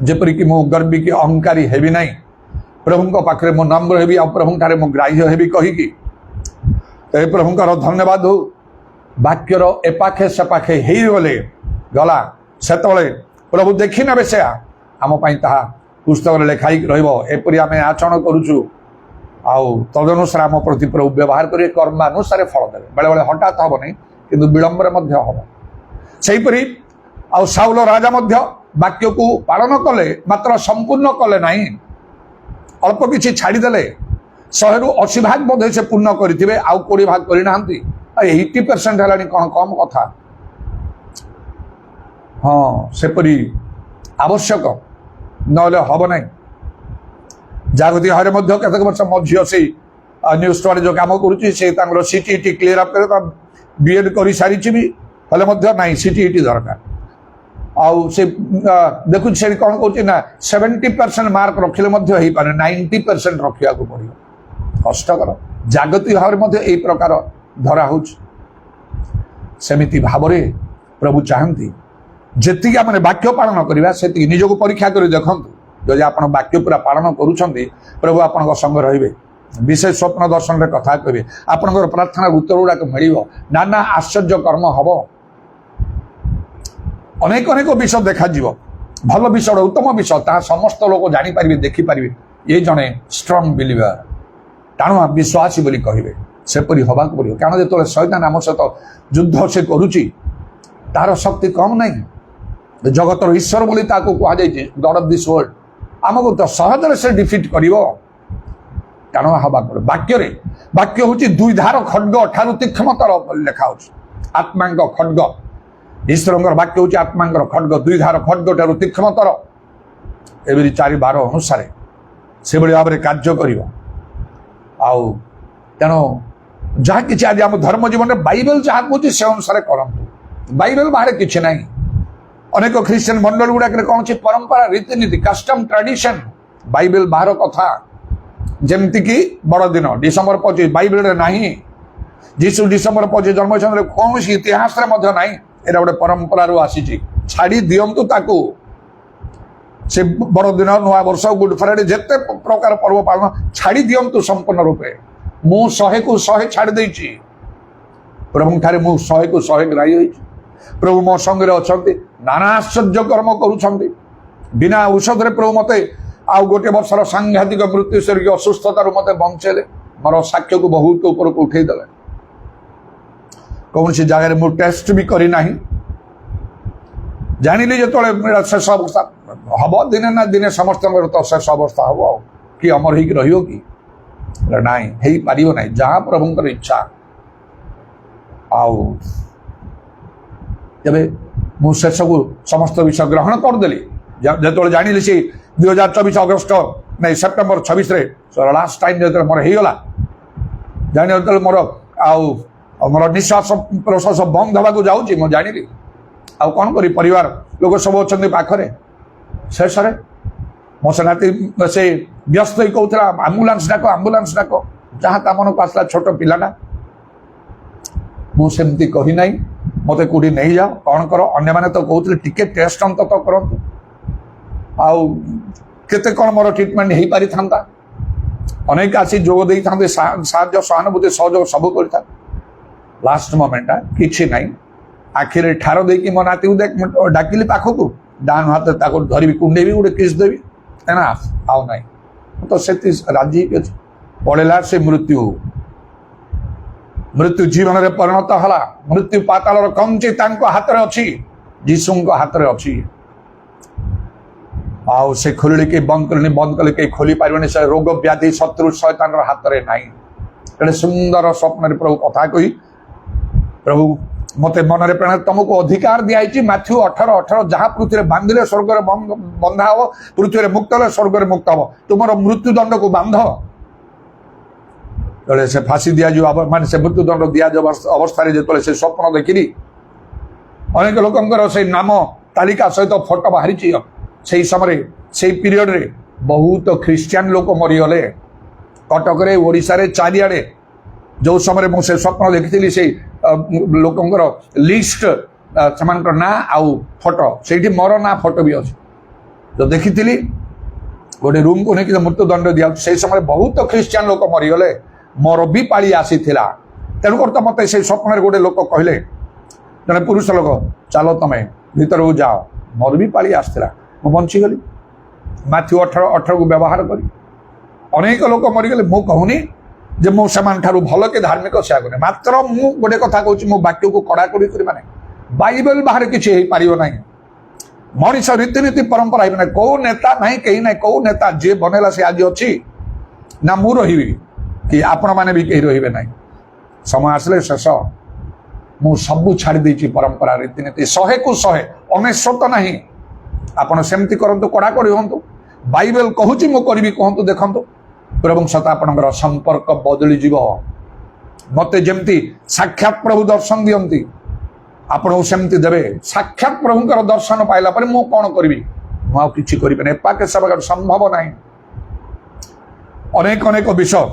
ଯେପରିକି ମୁଁ ଗର୍ବୀ କି ଅହଙ୍କାରୀ ହେବି ନାହିଁ ପ୍ରଭୁଙ୍କ ପାଖରେ ମୁଁ ନମ୍ର ହେବି ଆଉ ପ୍ରଭୁଙ୍କଠାରେ ମୁଁ ଗ୍ରାହ୍ୟ ହେବି କହିକି ଏ ପ୍ରଭୁଙ୍କର ଧନ୍ୟବାଦ ହଉ ବାକ୍ୟର ଏପାଖେ ସେପାଖେ ହେଇଗଲେ ଗଲା ସେତେବେଳେ ପ୍ରଭୁ ଦେଖିନେବେ ସେୟା ଆମ ପାଇଁ ତାହା ପୁସ୍ତକରେ ଲେଖା ହେଇକି ରହିବ ଏପରି ଆମେ ଆଚରଣ କରୁଛୁ ଆଉ ତଦନୁସାରେ ଆମ ପ୍ରତି ପ୍ରଭୁ ବ୍ୟବହାର କରି କର୍ମାନୁସାରେ ଫଳ ଦେବେ ବେଳେବେଳେ ହଠାତ୍ ହେବ ନାହିଁ କିନ୍ତୁ ବିଳମ୍ବରେ ମଧ୍ୟ ହେବ ସେହିପରି ଆଉ ସାଉଲ ରାଜା ମଧ୍ୟ ବାକ୍ୟକୁ ପାଳନ କଲେ ମାତ୍ର ସମ୍ପୂର୍ଣ୍ଣ କଲେ ନାହିଁ ଅଳ୍ପ କିଛି ଛାଡ଼ିଦେଲେ 100ରୁ 80 ଭାଗ ବୋଧେ ସେ ପୂର୍ଣ୍ଣ କରିଥିବେ ଆଉ 20 ଭାଗ କରିନାହାନ୍ତି 80% ହେଲାଣି କ'ଣ କମ୍ କଥା ହଁ ସେପରି ଆବଶ୍ୟକ ନହେଲେ ହେବ ନାହିଁ ଜାଗତିକ ଭାବରେ ମଧ୍ୟ କେତେକ ବର୍ଷ ମୋ ଝିଅ ସେଇ ନ୍ୟୁଜ୍ ଷ୍ଟୋରରେ ଯେଉଁ କାମ କରୁଛି ସେ ତାଙ୍କର CTET କ୍ଲିୟର ଅପ୍ କରି B.Ed କରିସାରିଛି ବି ହେଲେ ମଧ୍ୟ ନାହିଁ CTET ଦରକାର ଆଉ ସେ ଦେଖୁଛି ସେଠି କ'ଣ କହୁଛି ନା 70% ମାର୍କ ରଖିଲେ ମଧ୍ୟ ହେଇପାରେ 90% ରଖିବାକୁ ପଡ଼ିବ କଷ୍ଟକର ଜାଗତିକ ଭାବରେ ମଧ୍ୟ ଏଇ ପ୍ରକାର ଧରା ହେଉଛି ସେମିତି ଭାବରେ ପ୍ରଭୁ ଚାହାନ୍ତି ଯେତିକି ଆମେ ବାକ୍ୟ ପାଳନ କରିବା ସେତିକି ନିଜକୁ ପରୀକ୍ଷା କରି ଦେଖନ୍ତୁ ଯଦି ଆପଣ ବାକ୍ୟ ପୁରା ପାଳନ କରୁଛନ୍ତି ପ୍ରଭୁ ଆପଣଙ୍କ ସଙ୍ଗେ ରହିବେ ବିଶେଷ ସ୍ୱପ୍ନ ଦର୍ଶନରେ କଥା କହିବେ ଆପଣଙ୍କର ପ୍ରାର୍ଥନାର ଉତ୍ତର ଗୁଡ଼ାକ ମିଳିବ ନାନା ଆଶ୍ଚର୍ଯ୍ୟ କର୍ମ ହେବ ଅନେକ ଅନେକ ବିଷୟ ଦେଖାଯିବ ଭଲ ବିଷୟ ଉତ୍ତମ ବିଷୟ ତାହା ସମସ୍ତ ଲୋକ ଜାଣିପାରିବେ ଦେଖିପାରିବେ ଏ ଜଣେ ଷ୍ଟ୍ରଙ୍ଗ ବିଲିଭର ଟାଣୁଆ ବିଶ୍ୱାସୀ ବୋଲି କହିବେ ସେପରି ହେବାକୁ ପଡ଼ିବ କାରଣ ଯେତେବେଳେ ଶୈତାନ ଆମ ସହିତ ଯୁଦ୍ଧ ସେ କରୁଛି ତାର ଶକ୍ତି କମ୍ ନାହିଁ ଜଗତର ଈଶ୍ୱର ବୋଲି ତାକୁ କୁହାଯାଇଛି ଗଡ୍ ଅଫ୍ ଦିସ୍ ୱାର୍ଲ୍ଡ ଆମକୁ ତ ସହଜରେ ସେ ଡିଫିଟ୍ କରିବ ଟାଣୁଆ ହେବାକୁ ପଡ଼ିବ ବାକ୍ୟରେ ବାକ୍ୟ ହେଉଛି 2 ଧାର ଖଡ୍ଗ ଠାରୁ ତୀକ୍ଷ୍ଣତର ଲେଖା ହେଉଛି ଆତ୍ମାଙ୍କ ଖଡ୍ଗ ଈଶ୍ୱରଙ୍କର ବାକ୍ୟ ହେଉଛି ଆତ୍ମାଙ୍କର ଖଡ୍ଗ 2 ଧାର ଖଡ୍ଗ ଠାରୁ ତୀକ୍ଷ୍ଣତର ଏଭଳି 4:12 ଅନୁସାରେ ସେଭଳି ଭାବରେ କାର୍ଯ୍ୟ କରିବ ଆଉ ତେଣୁ ଯାହା କିଛି ଆଜି ଆମ ଧର୍ମ ଜୀବନରେ ବାଇବେଲ ଯାହା କହୁଛି ସେ ଅନୁସାରେ କରନ୍ତୁ ବାଇବେଲ ବାହାରେ କିଛି ନାହିଁ ଅନେକ ଖ୍ରୀଷ୍ଟିଆନ ମଣ୍ଡଳ ଗୁଡ଼ାକରେ କ'ଣ ଅଛି ପରମ୍ପରା ରୀତିନୀତି କଷ୍ଟମ ଟ୍ରାଡିସନ ବାଇବେଲ ବାହାର କଥା ଯେମିତିକି ବଡ଼ଦିନ ଡିସେମ୍ବର 25 ବାଇବେଲରେ ନାହିଁ ଯୀଶୁ ଡିସେମ୍ବର 25 ଜନ୍ମ ହେଇଛନ୍ତି କୌଣସି ଇତିହାସରେ ମଧ୍ୟ ନାହିଁ ଏଇଟା ଗୋଟେ ପରମ୍ପରାରୁ ଆସିଛି ଛାଡ଼ି ଦିଅନ୍ତୁ ତାକୁ ସେ ବଡ଼ଦିନ ନୂଆ ବର୍ଷ ଗୁଡ୍ ଫ୍ରାଇଡେ ଯେତେ ପ୍ରକାର ପର୍ବ ପାଳନ ଛାଡ଼ି ଦିଅନ୍ତୁ ସମ୍ପୂର୍ଣ୍ଣ ରୂପେ ମୁଁ 100କୁ 100 ଛାଡ଼ି ଦେଇଛି ପ୍ରଭୁଙ୍କଠାରେ ମୁଁ 100କୁ 100 ଗ୍ରାହ୍ୟ ହେଇଛି ପ୍ରଭୁ ମୋ ସଙ୍ଗରେ ଅଛନ୍ତି ନାନା ଆଶ୍ଚର୍ଯ୍ୟ କର୍ମ କରୁଛନ୍ତି ବିନା ଔଷଧରେ ପ୍ରଭୁ ମୋତେ ଆଉ ଗୋଟିଏ ବର୍ଷର ସାଂଘାତିକ ମୃତ୍ୟୁ ସ୍ୱର୍ଗୀୟ ଅସୁସ୍ଥତାରୁ ମୋତେ ବଞ୍ଚେଇଲେ ମୋର ସାକ୍ଷ୍ୟକୁ ବହୁତ ଉପରକୁ ଉଠେଇଦେଲେ କୌଣସି ଜାଗାରେ ମୁଁ ଟେଷ୍ଟ ବି କରିନାହିଁ ଜାଣିଲି ଯେତେବେଳେ ଶେଷ ଅବସ୍ଥା ହେବ ଦିନେ ନା ଦିନେ ସମସ୍ତଙ୍କର ତ ଶେଷ ଅବସ୍ଥା ହେବ ଆଉ କି ଅମର ହେଇକି ରହିବ କି ନାହିଁ ହେଇପାରିବ ନାହିଁ ଯାହା ପ୍ରଭୁଙ୍କର ଇଚ୍ଛା ଆଉ ତେବେ ମୁଁ ଶେଷକୁ ସମସ୍ତ ବିଷୟ ଗ୍ରହଣ କରିଦେଲି ଯେତେବେଳେ ଜାଣିଲି ସେ 2024 ଅଗଷ୍ଟ ନାଇଁ ସେପ୍ଟେମ୍ବର 26ରେ ଲାଷ୍ଟ ଟାଇମ୍ ଯେତେବେଳେ ମୋର ହେଇଗଲା ଜାଣିଲି ଯେତେବେଳେ ମୋର ଆଉ ମୋର ନିଶ୍ୱାସ ପ୍ରଶ୍ୱାସ ବନ୍ଦ ହେବାକୁ ଯାଉଛି ମୁଁ ଜାଣିଲି ଆଉ କ'ଣ କରି ପରିବାର ଲୋକ ସବୁ ଅଛନ୍ତି ପାଖରେ ଶେଷରେ ମୋ ସେ ନାତି ସେ ବ୍ୟସ୍ତ ହେଇ କହୁଥିଲା ଆମ୍ବୁଲାନ୍ସ ଡାକ ଯାହା ତା ମନକୁ ଆସିଲା ଛୋଟ ପିଲାଟା ମୁଁ ସେମିତି କହି ନାହିଁ ମୋତେ କେଉଁଠି ନେଇଯାଅ କ'ଣ କର ଅନ୍ୟମାନେ ତ କହୁଥିଲେ ଟିକେ ଟେଷ୍ଟ ଅନ୍ତତଃ କରନ୍ତୁ ଆଉ କେତେ କ'ଣ ମୋର ଟ୍ରିଟମେଣ୍ଟ ହେଇପାରିଥାନ୍ତା ଅନେକ ଆସି ଯୋଗ ଦେଇଥାନ୍ତେ ସାହାଯ୍ୟ ସହାନୁଭୂତି ସହଯୋଗ ସବୁ କରିଥାନ୍ତେ ଲାଷ୍ଟ ମୋମେଣ୍ଟଟା କିଛି ନାହିଁ ଆଖିରେ ଠାର ଦେଇକି ମୋ ନାତିକୁ ଡାକିଲି ପାଖକୁ ଡାହାଣ ହାତରେ ତାକୁ ଧରିବି କୁଣ୍ଡେଇବି ଗୋଟେ କିସ୍ ଦେବି ନା ଆଉ ନାହିଁ ମୁଁ ତ ସେଠି ରାଜି ହେଇକି ଅଛି ପଳେଇଲା ସେ ମୃତ୍ୟୁ ଜୀବନରେ ପରିଣତ ହେଲା ମୃତ୍ୟୁ ପାତାଳର କଞ୍ଚି ତାଙ୍କ ହାତରେ ଅଛି ଯୀଶୁଙ୍କ ହାତରେ ଅଛି ଆଉ ସେ ଖୋଲିଲେ କେହି ବନ୍ଦ କଲେ କେହି ଖୋଲି ପାରିବନି। ସେ ରୋଗ ବ୍ୟାଧି ଶତ୍ରୁ ଶୈତାନର ହାତରେ ନାହିଁ। ଏଟେ ସୁନ୍ଦର ସ୍ୱପ୍ନରେ ପ୍ରଭୁ କଥା କହି ପ୍ରଭୁ ମତେ ମନରେ ପ୍ରେରଣା ତମକୁ ଅଧିକାର ଦିଆଯାଇଛି ମାଥ୍ୟୁ 18:18 ଯାହା ପୃଥିବୀରେ ବାନ୍ଧିଲେ ସ୍ୱର୍ଗରେ ବନ୍ଧା ହବ, ପୃଥିବୀରେ ମୁକ୍ତ ହେଲେ ସ୍ୱର୍ଗରେ ମୁକ୍ତ ହବ। ତୁମର ମୃତ୍ୟୁଦଣ୍ଡକୁ ବାନ୍ଧ। ଯେତେବେଳେ ସେ ଫାଶୀ ଦିଆଯିବ ମାନେ ସେ ମୃତ୍ୟୁଦଣ୍ଡ ଦିଆଯିବ ଅବସ୍ଥାରେ ଯେତେବେଳେ ସେ ସ୍ୱପ୍ନ ଦେଖିଲି, ଅନେକ ଲୋକଙ୍କର ସେଇ ନାମ ତାଲିକା ସହିତ ଫଟୋ ବାହାରିଛି। ସେଇ ସମୟରେ ସେଇ ପିରିୟଡରେ ବହୁତ ଖ୍ରୀଷ୍ଟିଆନ ଲୋକ ମରିଗଲେ। କଟକରେ, ଓଡ଼ିଶାରେ, ଚାରିଆଡ଼େ ଯେଉଁ ସମୟରେ ମୁଁ ସେ ସ୍ୱପ୍ନ ଦେଖିଥିଲି ସେଇ ଲୋକଙ୍କର ଲିଷ୍ଟ, ସେମାନଙ୍କର ନାଁ ଆଉ ଫଟୋ, ସେଇଠି ମୋର ନାଁ ଫଟୋ ବି ଅଛି। ତ ଦେଖିଥିଲି ଗୋଟେ ରୁମ୍କୁ ନେଇକି ମୃତ୍ୟୁଦଣ୍ଡ ଦିଆଯାଉଛି। ସେଇ ସମୟରେ ବହୁତ ଖ୍ରୀଷ୍ଟିଆନ ଲୋକ ମରିଗଲେ। ମୋର ବି ପାଳି ଆସିଥିଲା। ତେଣୁକରି ତ ମୋତେ ସେଇ ସ୍ୱପ୍ନରେ ଗୋଟେ ଲୋକ କହିଲେ, ଜଣେ ପୁରୁଷ ଲୋକ, ଚାଲ ତମେ ଭିତରକୁ ଯାଅ। ମୋର ବି ପାଳି ଆସିଥିଲା, ମୁଁ ବଞ୍ଚିଗଲି। ମାଥ୍ୟୁ 18:18କୁ ବ୍ୟବହାର କରି ଅନେକ ଲୋକ ମରିଗଲେ। ମୁଁ କହୁନି ଯେ ମୁଁ ସେମାନଠାରୁ ଭଲ କି ଧାର୍ମିକ ସେୟା କରେ, ମାତ୍ର ମୁଁ ଗୋଟେ କଥା କହୁଛି, ମୋ ବାକ୍ୟକୁ କଡ଼ାକଡ଼ି କରି ମାନେ ବାଇବେଲ ବାହାରେ କିଛି ହେଇପାରିବ ନାହିଁ। ମଣିଷ ରୀତିନୀତି ପରମ୍ପରା ହେଇବ ନାହିଁ। କୋଉ ନେତା ନାହିଁ, କେହି ନାହିଁ। କୋଉ ନେତା ଯିଏ ବନେଇଲା ସେ ଆଜି ଅଛି ନା ମୁଁ ରହିବି କି ଆପଣମାନେ ବି କେହି ରହିବେ ନାହିଁ। ସମୟ ଆସିଲେ ଶେଷ। ମୁଁ ସବୁ ଛାଡ଼ି ଦେଇଛି ପରମ୍ପରା ରୀତିନୀତି। 100କୁ 100 ଅନେଶ୍ୱତ ନାହିଁ। ଆପଣ ସେମିତି କରନ୍ତୁ, କଡ଼ାକଡ଼ି ହୁଅନ୍ତୁ। ବାଇବେଲ କହୁଛି ମୁଁ କରିବି କୁହନ୍ତୁ। ଦେଖନ୍ତୁ ପ୍ରଭୁଙ୍କ ସହିତ ଆପଣଙ୍କର ସମ୍ପର୍କ ବଦଳିଯିବ। ମୋତେ ଯେମିତି ସାକ୍ଷାତ ପ୍ରଭୁ ଦର୍ଶନ ଦିଅନ୍ତି ଆପଣଙ୍କୁ ସେମିତି ଦେବେ। ସାକ୍ଷାତ ପ୍ରଭୁଙ୍କର ଦର୍ଶନ ପାଇଲା ପରେ ମୁଁ କ'ଣ କରିବି? ମୁଁ ଆଉ କିଛି କରିବିନି। ଏପାକେ ସେପାକେ ସମ୍ଭବ ନାହିଁ। ଅନେକ ଅନେକ ବିଷୟ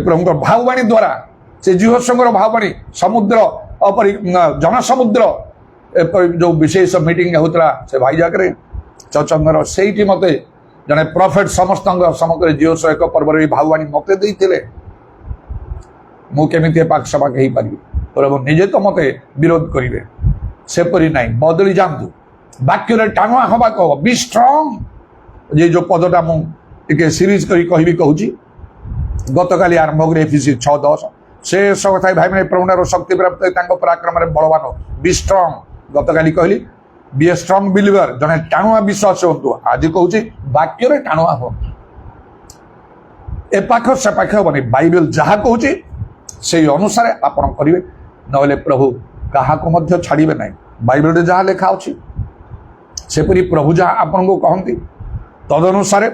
ପ୍ରଭୁଙ୍କର ଭାବବାଣୀ ଦ୍ୱାରା, ସେ ଜୀବସଙ୍କର ଭାବବାଣୀ, ସମୁଦ୍ର ଅପରି ଜନସମୁଦ୍ର ଏପରି ଯେଉଁ ବିଶେଷ ମିଟିଂ ହେଉଥିଲା ସେ ଭାଇଜାକରେ ଚଚନ୍ଦର, ସେଇଠି ମୋତେ ଜଣେ ପ୍ରଫେଟ ସମସ୍ତଙ୍କ ସମଗ୍ର ଜିଓସ ଏକ ପର୍ବରେ ଏହି ଭାବବାଣୀ ମୋତେ ଦେଇଥିଲେ। ମୁଁ କେମିତି ଏପାଖ ସେପାଖ ହେଇପାରିବି? ପ୍ରଭୁ ନିଜେ ତ ମୋତେ ବିରୋଧ କରିବେ। ସେପରି ନାହିଁ, ବଦଳି ଯାଆନ୍ତୁ। ବାକ୍ୟରେ ଟାଣୁଆ ହେବାକୁ ହବ। ବି ଷ୍ଟ୍ରଙ୍ଗ। ଯେ ଯେଉଁ ପଦଟା ମୁଁ ଟିକେ ସିରିଜ କରି କହିବି କହୁଛି, ଗତକାଲି ଆରମ୍ଭ କରି ଏଫିସି 6:10 ଶେଷ କଥା ଭାଇମାନେ ପ୍ରଭୁଙ୍କର ଶକ୍ତି ପ୍ରାପ୍ତ ତାଙ୍କ ପରାକ୍ରମରେ ବଳବାନ। ବି ଷ୍ଟ୍ରଙ୍ଗ। ଗତକାଲି କହିଲି ବି ଏ ଷ୍ଟ୍ରଙ୍ଗ ବିଲିଭର, ଜଣେ ଟାଣୁଆ ବିଶ୍ୱାସ ହୁଅନ୍ତୁ। ଆଜି କହୁଛି ବାକ୍ୟରେ ଟାଣୁଆ ହୁଅନ୍ତୁ। ଏପାଖ ସେପାଖ ହବନି। ବାଇବେଲ ଯାହା କହୁଛି ସେଇ ଅନୁସାରେ ଆପଣ କରିବେ, ନହେଲେ ପ୍ରଭୁ କାହାକୁ ମଧ୍ୟ ଛାଡ଼ିବେ ନାହିଁ। ବାଇବେଲରେ ଯାହା ଲେଖା ଅଛି ସେପରି ପ୍ରଭୁ ଯାହା ଆପଣଙ୍କୁ କହନ୍ତି ତଦନୁସାରେ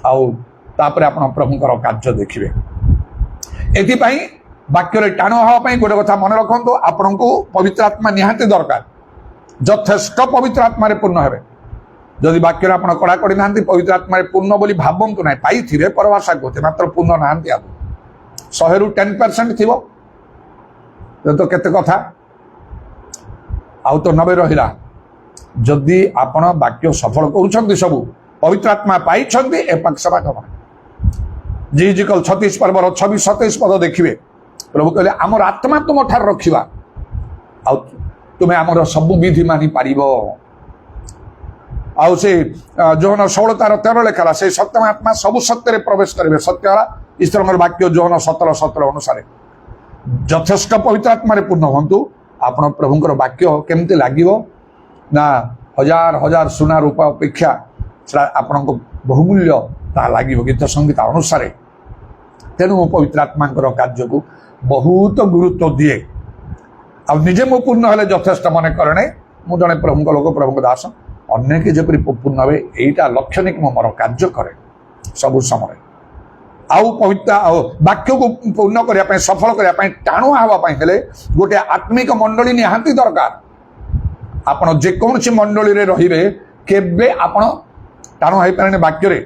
ଆଉ ତାପରେ ଆପଣ ପ୍ରଭୁଙ୍କର କାର୍ଯ୍ୟ ଦେଖିବେ। ଏଥିପାଇଁ ବାକ୍ୟରେ ଟାଣୁଆ ହେବା ପାଇଁ ଗୋଟେ କଥା ମନେ ରଖନ୍ତୁ, ଆପଣଙ୍କୁ ପବିତ୍ର ଆତ୍ମା ନିହାତି ଦରକାର। ଯଥେଷ୍ଟ ପବିତ୍ର ଆତ୍ମାରେ ପୂର୍ଣ୍ଣ ହେବେ। ଯଦି ବାକ୍ୟରେ ଆପଣ କଡ଼ାକଡ଼ି ନାହାନ୍ତି, ପବିତ୍ର ଆତ୍ମାରେ ପୂର୍ଣ୍ଣ ବୋଲି ଭାବନ୍ତୁ ନାହିଁ। ପାଇଥିବେ ପରଭାଷା କହୁଥିବେ, ମାତ୍ର ପୂର୍ଣ୍ଣ ନାହାନ୍ତି। ଆଉ 100ରୁ 10% ଥିବ ତ କେତେ କଥା, ଆଉ ତ 90 ରହିଲା। ଯଦି ଆପଣ ବାକ୍ୟ ସଫଳ କରୁଛନ୍ତି, ସବୁ ପବିତ୍ର ଆତ୍ମା ପାଇଛନ୍ତି, ଏପାଖ ସେପାଖ ହବ। ଜିଜିକଲ 36 ପର୍ବର 26-27 ପଦ ଦେଖିବେ। ପ୍ରଭୁ କହିଲେ ଆମର ଆତ୍ମା ତୁମଠାରେ ରଖିବା, ଆଉ ତୁମେ ଆମର ସବୁ ବିଧି ମାନି ପାରିବ। ଆଉ ସେ ଯୋହନ 16:13 ଲେଖା ହେଲା, ସେ ସତ୍ୟ ଆତ୍ମା ସବୁ ସତ୍ୟରେ ପ୍ରବେଶ କରିବେ। ସତ୍ୟ ହେଲା ଈଶ୍ୱରଙ୍କର ବାକ୍ୟ। ଯୋହନ 17:17 ଅନୁସାରେ ଯଥେଷ୍ଟ ପବିତ୍ର ଆତ୍ମାରେ ପୂର୍ଣ୍ଣ ହୁଅନ୍ତୁ। ଆପଣ ପ୍ରଭୁଙ୍କର ବାକ୍ୟ କେମିତି ଲାଗିବ ନା ହଜାର ହଜାର ସୁନା ରୂପା ଅପେକ୍ଷା ସେଟା ଆପଣଙ୍କ ବହୁମୂଲ୍ୟ ତାହା ଲାଗିବ ଗୀତ ସଙ୍ଗୀତ ଅନୁସାରେ। ତେଣୁ ମୁଁ ପବିତ୍ର ଆତ୍ମାଙ୍କର କାର୍ଯ୍ୟକୁ ବହୁତ ଗୁରୁତ୍ୱ ଦିଏ। ଆଉ ନିଜେ ମୁଁ ପୂର୍ଣ୍ଣ ହେଲେ ଯଥେଷ୍ଟ ମନେ କରେ ନାହିଁ। ମୁଁ ଜଣେ ପ୍ରଭୁଙ୍କ ଲୋକ, ପ୍ରଭୁଙ୍କ ଦାସ। ଅନ୍ୟକେ ଯେପରି ପୂର୍ଣ୍ଣ ହେବେ ଏଇଟା ଲକ୍ଷ୍ୟ ନେଇକି ମୁଁ ମୋର କାର୍ଯ୍ୟ କରେ ସବୁ ସମୟରେ। ଆଉ ପବିତ୍ର ଆଉ ବାକ୍ୟକୁ ପୂର୍ଣ୍ଣ କରିବା ପାଇଁ, ସଫଳ କରିବା ପାଇଁ, ଟାଣୁଆ ହେବା ପାଇଁ ହେଲେ ଗୋଟେ ଆତ୍ମିକ ମଣ୍ଡଳୀ ନିହାତି ଦରକାର। ଆପଣ ଯେକୌଣସି ମଣ୍ଡଳୀରେ ରହିବେ କେବେ ଆପଣ ଟାଣୁଆ ହେଇପାରେନି ବାକ୍ୟରେ।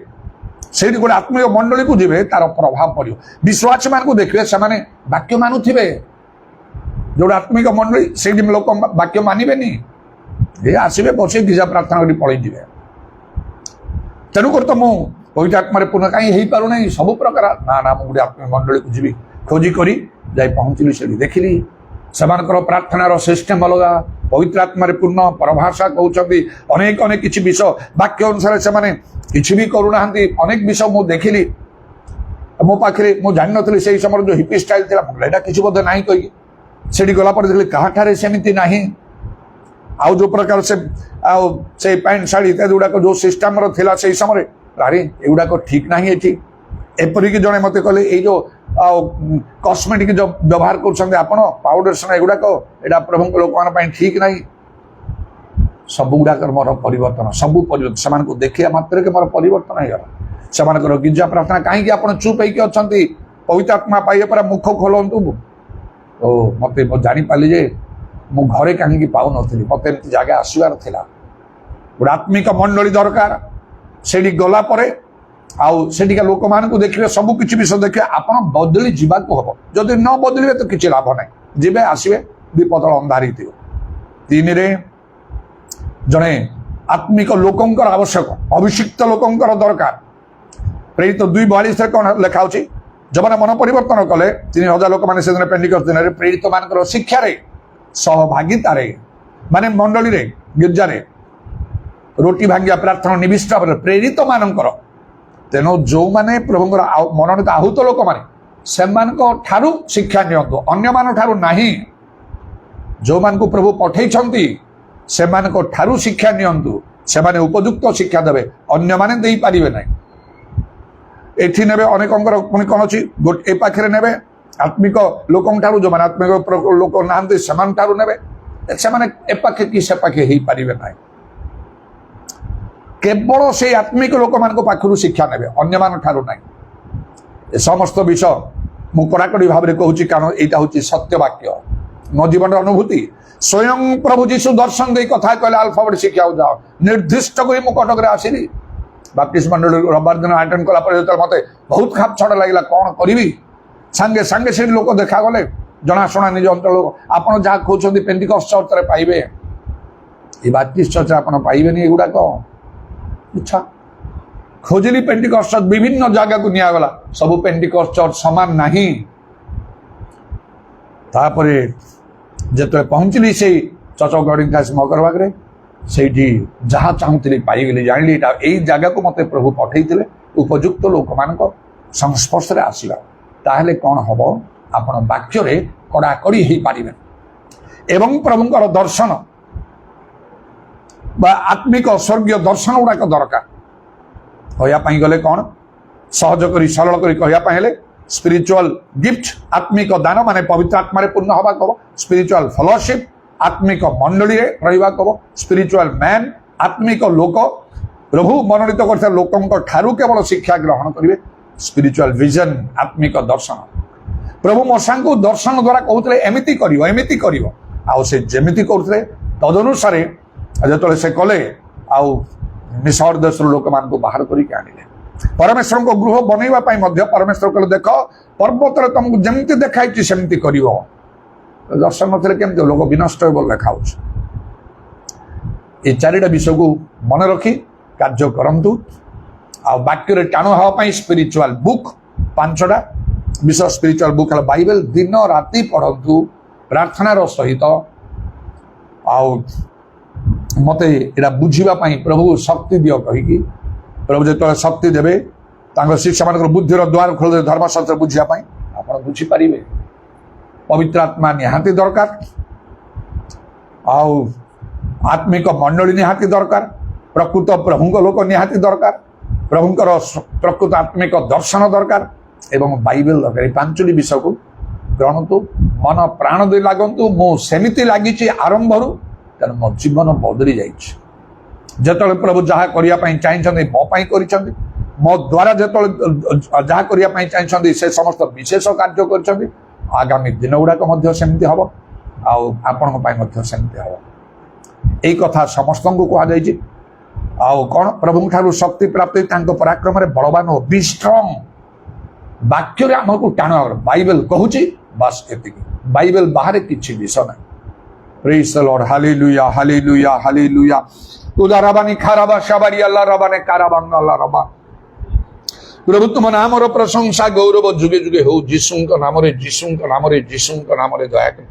ସେଇଠି ଗୋଟେ ଆତ୍ମିକ ମଣ୍ଡଳୀକୁ ଯିବେ, ତାର ପ୍ରଭାବ ପଡ଼ିବ। ବିଶ୍ୱାସୀମାନଙ୍କୁ ଦେଖିବେ, ସେମାନେ ବାକ୍ୟ ମାନୁଥିବେ। ଯୋଉଟା ଆତ୍ମିକ ମଣ୍ଡଳୀ, ସେଇଠି ଲୋକ ବାକ୍ୟ ମାନିବେନି। ଏ ଆସିବେ, ବସି ଗିଜା ପ୍ରାର୍ଥନା କରି ପଳେଇଯିବେ। ତେଣୁକରି ତ ମୁଁ ପବିତ୍ର ଆତ୍ମାରେ ପୂର୍ଣ୍ଣ କାହିଁ ହେଇପାରୁନାହିଁ। ସବୁ ପ୍ରକାର ନା ମୁଁ ଗୋଟେ ଆତ୍ମିକ ମଣ୍ଡଳୀକୁ ଯିବି। ଖୋଜି କରି ଯାଇ ପହଞ୍ଚିଲି, ସେଠି ଦେଖିଲି ସେମାନଙ୍କର ପ୍ରାର୍ଥନାର ସିଷ୍ଟମ ଅଲଗା। ପବିତ୍ର ଆତ୍ମାରେ ପୂର୍ଣ୍ଣ, ପରଭାଷା କହୁଛନ୍ତି, ଅନେକ ଅନେକ କିଛି ବିଷୟ ବାକ୍ୟ ଅନୁସାରେ ସେମାନେ କିଛି ବି କରୁନାହାନ୍ତି। ଅନେକ ବିଷୟ ମୁଁ ଦେଖିଲି ମୋ ପାଖରେ। ମୁଁ ଜାଣିନଥିଲି ସେଇ ସମୟରେ ଯୋଉ ହିପି ଷ୍ଟାଇଲ ଥିଲା, ଏଇଟା କିଛି ବୋଧେ ନାହିଁ କହିକି ସେଠି ଗଲା ପରେ ଦେଖିଲି କାହାଠାରେ ସେମିତି ନାହିଁ। ଆଉ ଯୋଉ ପ୍ରକାର ସେ ଆଉ ସେଇ ପ୍ୟାଣ୍ଟ ଶାଢ଼ୀ ଇତ୍ୟାଦି ଗୁଡ଼ାକ ଯୋଉ ସିଷ୍ଟମର ଥିଲା ସେଇ ସମୟରେ ଆରେ ଏଗୁଡ଼ାକ ଠିକ୍ ନାହିଁ ଏଠି। ଏପରିକି ଜଣେ ମୋତେ କହିଲେ ଏଇ ଯୋଉ କସ୍ମେଟିକ୍ ଯୋଉ ବ୍ୟବହାର କରୁଛନ୍ତି ଆପଣ ପାଉଡର ସନା ଏଗୁଡ଼ାକ ଏଇଟା ପ୍ରଭୁଙ୍କ ଲୋକମାନଙ୍କ ପାଇଁ ଠିକ୍ ନାହିଁ। ସବୁ ଗୁଡ଼ାକର ମୋର ପରିବର୍ତ୍ତନ, ସବୁ ପରିବର୍ତ୍ତନ ସେମାନଙ୍କୁ ଦେଖିବା ମାତ୍ରକେ ମୋର ପରିବର୍ତ୍ତନ ହେଇଗଲା। ସେମାନଙ୍କର ଗିର୍ଜା ପ୍ରାର୍ଥନା କାହିଁକି ଆପଣ ଚୁପ୍ ହେଇକି ଅଛନ୍ତି? ପବିତ୍ର ଆତ୍ମା ପାଇବେ ପରା, ମୁଖ ଖୋଲନ୍ତୁ। ଓ ମୋତେ ଜାଣିପାରିଲି ଯେ ମୁଁ ଘରେ କାହିଁକି ପାଉନଥିଲି, ମୋତେ ଏମିତି ଜାଗା ଆସିବାର ଥିଲା। ଗୋଟେ ଆତ୍ମିକ ମଣ୍ଡଳୀ ଦରକାର। ସେଠି ଗଲା ପରେ ଆଉ ସେଠିକା ଲୋକମାନଙ୍କୁ ଦେଖିବେ, ସବୁ କିଛି ବିଷୟ ଦେଖିବେ, ଆପଣ ବଦଳି ଯିବାକୁ ହବ। ଯଦି ନ ବଦଳିବେ ତ କିଛି ଲାଭ ନାହିଁ। ଯିବେ ଆସିବେ ବିପଦ ଅନ୍ଧାର ହେଇଥିବ। 3ରେ ଜଣେ ଆତ୍ମିକ ଲୋକଙ୍କର ଆବଶ୍ୟକ, ଅଭିଷିକ୍ତ ଲୋକଙ୍କର ଦରକାର। ପ୍ରେରିତ 2:42 କଣ ଲେଖା ଅଛି? ଯେଉଁମାନେ ମନ ପରିବର୍ତ୍ତନ କଲେ 3000 ଲୋକମାନେ ସେଦିନ ପେଣ୍ଟିକଷ୍ଟ ଦିନରେ ପ୍ରେରିତ ମାନଙ୍କର ଶିକ୍ଷାରେ ସହଭାଗିତାରେ ମାନେ ମଣ୍ଡଳୀରେ ଗିର୍ଜାରେ ରୋଟି ଭାଙ୍ଗିବା ପ୍ରାର୍ଥନା ନିବିଷ୍ଟ ଭାବରେ ପ୍ରେରିତ ମାନଙ୍କର। ତେଣୁ ଯେଉଁମାନେ ପ୍ରଭୁଙ୍କର ମନୋନୀତ ଆହୁତ ଲୋକମାନେ ସେମାନଙ୍କ ଠାରୁ ଶିକ୍ଷା ନିଅନ୍ତୁ, ଅନ୍ୟମାନଙ୍କ ଠାରୁ ନାହିଁ। ଯେଉଁମାନଙ୍କୁ ପ୍ରଭୁ ପଠେଇଛନ୍ତି ସେମାନଙ୍କ ଠାରୁ ଶିକ୍ଷା ନିଅନ୍ତୁ, ସେମାନେ ଉପଯୁକ୍ତ ଶିକ୍ଷା ଦେବେ, ଅନ୍ୟମାନେ ଦେଇପାରିବେ ନାହିଁ। ଏଠି ନେବେ ଅନେକଙ୍କର ପୁଣି କ'ଣ ଅଛି, ଏ ପାଖରେ ନେବେ ଆତ୍ମିକ ଲୋକଙ୍କ ଠାରୁ, ଯେଉଁମାନେ ଆତ୍ମିକ ଲୋକ ନାହାନ୍ତି ସେମାନଙ୍କ ଠାରୁ ନେବେ। ସେମାନେ ଏ ପାଖେ କି ସେ ପାଖେ ହେଇପାରିବେ ନାହିଁ। କେବଳ ସେଇ ଆତ୍ମିକ ଲୋକମାନଙ୍କ ପାଖରୁ ଶିକ୍ଷା ନେବେ, ଅନ୍ୟମାନଙ୍କ ଠାରୁ ନାହିଁ। ଏ ସମସ୍ତ ବିଷୟ ମୁଁ କଡ଼ାକଡ଼ି ଭାବରେ କହୁଛି, କାରଣ ଏଇଟା ହେଉଛି ସତ୍ୟ ବାକ୍ୟ, ମୋ ଜୀବନର ଅନୁଭୂତି। ସ୍ୱୟଂ ପ୍ରଭୁ ଯୀଶୁ ଦର୍ଶନ ଦେଇ କଥା କହିଲେ ଆଲଫାବେଟ୍ ଶିଖିବାକୁ ଯାଅ। ନିର୍ଦ୍ଦିଷ୍ଟ କରି ମୁଁ କଟକରେ ଆସିଲି, ବାପ୍ଟିଷ୍ଟ ମଣ୍ଡଳୀ ରବିବାର ଦିନ ଆଟେଣ୍ଡ କଲା ପରେ ଯେତେବେଳେ ମୋତେ ବହୁତ ଖାପ ଛଡ଼ା ଲାଗିଲା, କ'ଣ କରିବି, ସାଙ୍ଗେ ସାଙ୍ଗେ ସେଠି ଲୋକ ଦେଖାଗଲେ, ଜଣାଶୁଣା ନିଜ ଅଞ୍ଚଳ ଲୋକ। ଆପଣ ଯାହା କହୁଛନ୍ତି ପେଣ୍ଟିକଷ୍ଟ ଚର୍ଚ୍ଚରେ ପାଇବେ, ଏ ବାପ୍ଟିଷ୍ଟ ଚର୍ଚ୍ଚରେ ଆପଣ ପାଇବେନି ଏଗୁଡ଼ାକ। ଇଚ୍ଛା ଖୋଜିଲି ପେଣ୍ଟିକଷ୍ଟ ଚର୍ଚ୍ଚ, ବିଭିନ୍ନ ଜାଗାକୁ ନିଆଗଲା, ସବୁ ପେଣ୍ଟିକଷ୍ଟ ଚର୍ଚ୍ଚ ସମାନ ନାହିଁ। ତାପରେ ଯେତେବେଳେ ପହଞ୍ଚିଲି ସେଇ ଚଚଗଡ଼ିଙ୍କାଶ ମଗର ପାଖରେ, ସେଇଠି ଯାହା ଚାହୁଁଥିଲି ପାଇଗଲି। ଜାଣିଲି ଏଇଟା ଏଇ ଜାଗାକୁ ମୋତେ ପ୍ରଭୁ ପଠେଇଥିଲେ ଉପଯୁକ୍ତ ଲୋକମାନଙ୍କ ସଂସ୍ପର୍ଶରେ ଆସିବା। ତାହେଲେ କ'ଣ ହବ, ଆପଣ ବାକ୍ୟରେ କଡ଼ାକଡ଼ି ହେଇପାରିବେ ଏବଂ ପ୍ରଭୁଙ୍କର ଦର୍ଶନ ବା ଆତ୍ମିକ ସ୍ୱର୍ଗୀୟ ଦର୍ଶନ ଗୁଡ଼ାକ ଦରକାର। କହିବା ପାଇଁ ଗଲେ କ'ଣ, ସହଜ କରି ସରଳ କରି କହିବା ପାଇଁ ହେଲେ ସ୍ପିରିଚୁଆଲ ଗିଫ୍ଟ, ଆତ୍ମିକ ଦାନ ମାନେ ପବିତ୍ର ଆତ୍ମାରେ ପୂର୍ଣ୍ଣ ହେବାକୁ ହବ। ସ୍ପିରିଚୁଆଲ ଫେଲୋସିପ୍, ଆତ୍ମିକ ମଣ୍ଡଳୀରେ ରହିବାକୁ ହବ। ସ୍ପିରିଚୁଆଲ ମ୍ୟାନ୍, ଆତ୍ମିକ ଲୋକ, ପ୍ରଭୁ ମନୋନୀତ କରିଥିବା ଲୋକଙ୍କ ଠାରୁ କେବଳ ଶିକ୍ଷା ଗ୍ରହଣ କରିବେ। ସ୍ପିରିଚୁଆଲ ଭିଜନ, ଆତ୍ମିକ ଦର୍ଶନ। ପ୍ରଭୁ ମଶାଙ୍କୁ ଦର୍ଶନ ଦ୍ୱାରା କହୁଥିଲେ ଏମିତି କରିବ, ଏମିତି କରିବ, ଆଉ ସେ ଯେମିତି କରୁଥିଲେ ତଦନୁସାରେ ଯେତେବେଳେ ସେ କଲେ, ଆଉ ମିଶର ଦେଶର ଲୋକମାନଙ୍କୁ ବାହାର କରିକି ଆଣିଲେ। ପରମେଶ୍ୱରଙ୍କ ଗୃହ ବନେଇବା ପାଇଁ ମଧ୍ୟ ପରମେଶ୍ୱର କହିଲେ, ଦେଖ ପର୍ବତରେ ତମକୁ ଯେମିତି ଦେଖାଇଛି ସେମିତି କରିବ। ଦର୍ଶନ ନଥିଲେ କେମିତି ଲୋକ ବିନଷ୍ଟ ହେବ ଲେଖା ହେଉଛି। ଏ 4ଟା ବିଷୟକୁ ମନେ ରଖି କାର୍ଯ୍ୟ କରନ୍ତୁ। ଆଉ ବାକ୍ୟରେ ଟାଣ ହେବା ପାଇଁ ସ୍ପିରିଚୁଆଲ ବୁକ୍ 5ଟା ବିଷୟ ସ୍ପିରିଚୁଆଲ ବୁକ୍ ହେଲା ବାଇବେଲ। ଦିନ ରାତି ପଢ଼ନ୍ତୁ ପ୍ରାର୍ଥନାର ସହିତ। ଆଉ ମୋତେ ଏଇଟା ବୁଝିବା ପାଇଁ ପ୍ରଭୁ ଶକ୍ତି ଦିଅ କହିକି, ପ୍ରଭୁ ଯେତେବେଳେ ଶକ୍ତି ଦେବେ ତାଙ୍କ ଶିଷ୍ୟମାନଙ୍କର ବୁଦ୍ଧିର ଦ୍ୱାର ଖୋଲିଦେବେ ଧର୍ମଶାସ୍ତ୍ର ବୁଝିବା ପାଇଁ, ଆପଣ ବୁଝିପାରିବେ। ପବିତ୍ର ଆତ୍ମା ନିହାତି ଦରକାର, ଆଉ ଆତ୍ମିକ ମଣ୍ଡଳୀ ନିହାତି ଦରକାର, ପ୍ରକୃତ ପ୍ରଭୁଙ୍କ ଲୋକ ନିହାତି ଦରକାର, ପ୍ରଭୁଙ୍କର ପ୍ରକୃତ ଆତ୍ମିକ ଦର୍ଶନ ଦରକାର ଏବଂ ବାଇବେଲ ଦରକାର। এই 5ଟି ବିଷୟକୁ ଗ୍ରହଣନ୍ତୁ, ମନ ପ୍ରାଣ ଦେଇ ଲାଗନ୍ତୁ। ମୁଁ ସେମିତି ଲାଗିଛି ଆରମ୍ଭରୁ, ତେଣୁ ମୋ ଜୀବନ ବଦଳି ଯାଇଛି। ଯେତେବେଳେ ପ୍ରଭୁ ଯାହା କରିବା ପାଇଁ ଚାହିଁଛନ୍ତି ମୋ ପାଇଁ କରିଛନ୍ତି, ମୋ ଦ୍ୱାରା ଯେତେବେଳେ ଯାହା କରିବା ପାଇଁ ଚାହିଁଛନ୍ତି ସେ ସମସ୍ତ ବିଶେଷ କାର୍ଯ୍ୟ କରିଛନ୍ତି। ଆଗାମୀ ଦିନ ଗୁଡ଼ାକ ମଧ୍ୟ ସେମିତି ହେବ, ଆଉ ଆପଣଙ୍କ ପାଇଁ ମଧ୍ୟ ସେମିତି ହେବ। ଏଇ କଥା ସମସ୍ତଙ୍କୁ କୁହାଯାଇଛି। ଆଉ କ'ଣ, ପ୍ରଭୁଙ୍କ ଠାରୁ ଶକ୍ତି ପ୍ରାପ୍ତି, ତାଙ୍କ ପରାକ୍ରମରେ ବଳବାନ ଓ ବି ଷ୍ଟ୍ରଙ୍ଗ। ବାକ୍ୟରେ ଆମକୁ ଟାଣ, ବାଇବେଲ କହୁଛି ବାସ୍ ଏତିକି, ବାଇବେଲ ବାହାରେ କିଛି ବିଷୟ ନାହିଁ। Praise the Lord. Hallelujah, hallelujah, hallelujah. Udarabani karaba shabari Allah rabane karabang Allah rabba. ପ୍ରଭୁ ତୁମ ନାମର ପ୍ରଶଂସା ଗୌରବ ଯୁଗେ ଯୁଗେ ହଉ। ଯୀଶୁଙ୍କ ନାମରେ, ଯୀଶୁଙ୍କ ନାମରେ, ଯୀଶୁଙ୍କ ନାମରେ ଦୟାକରି।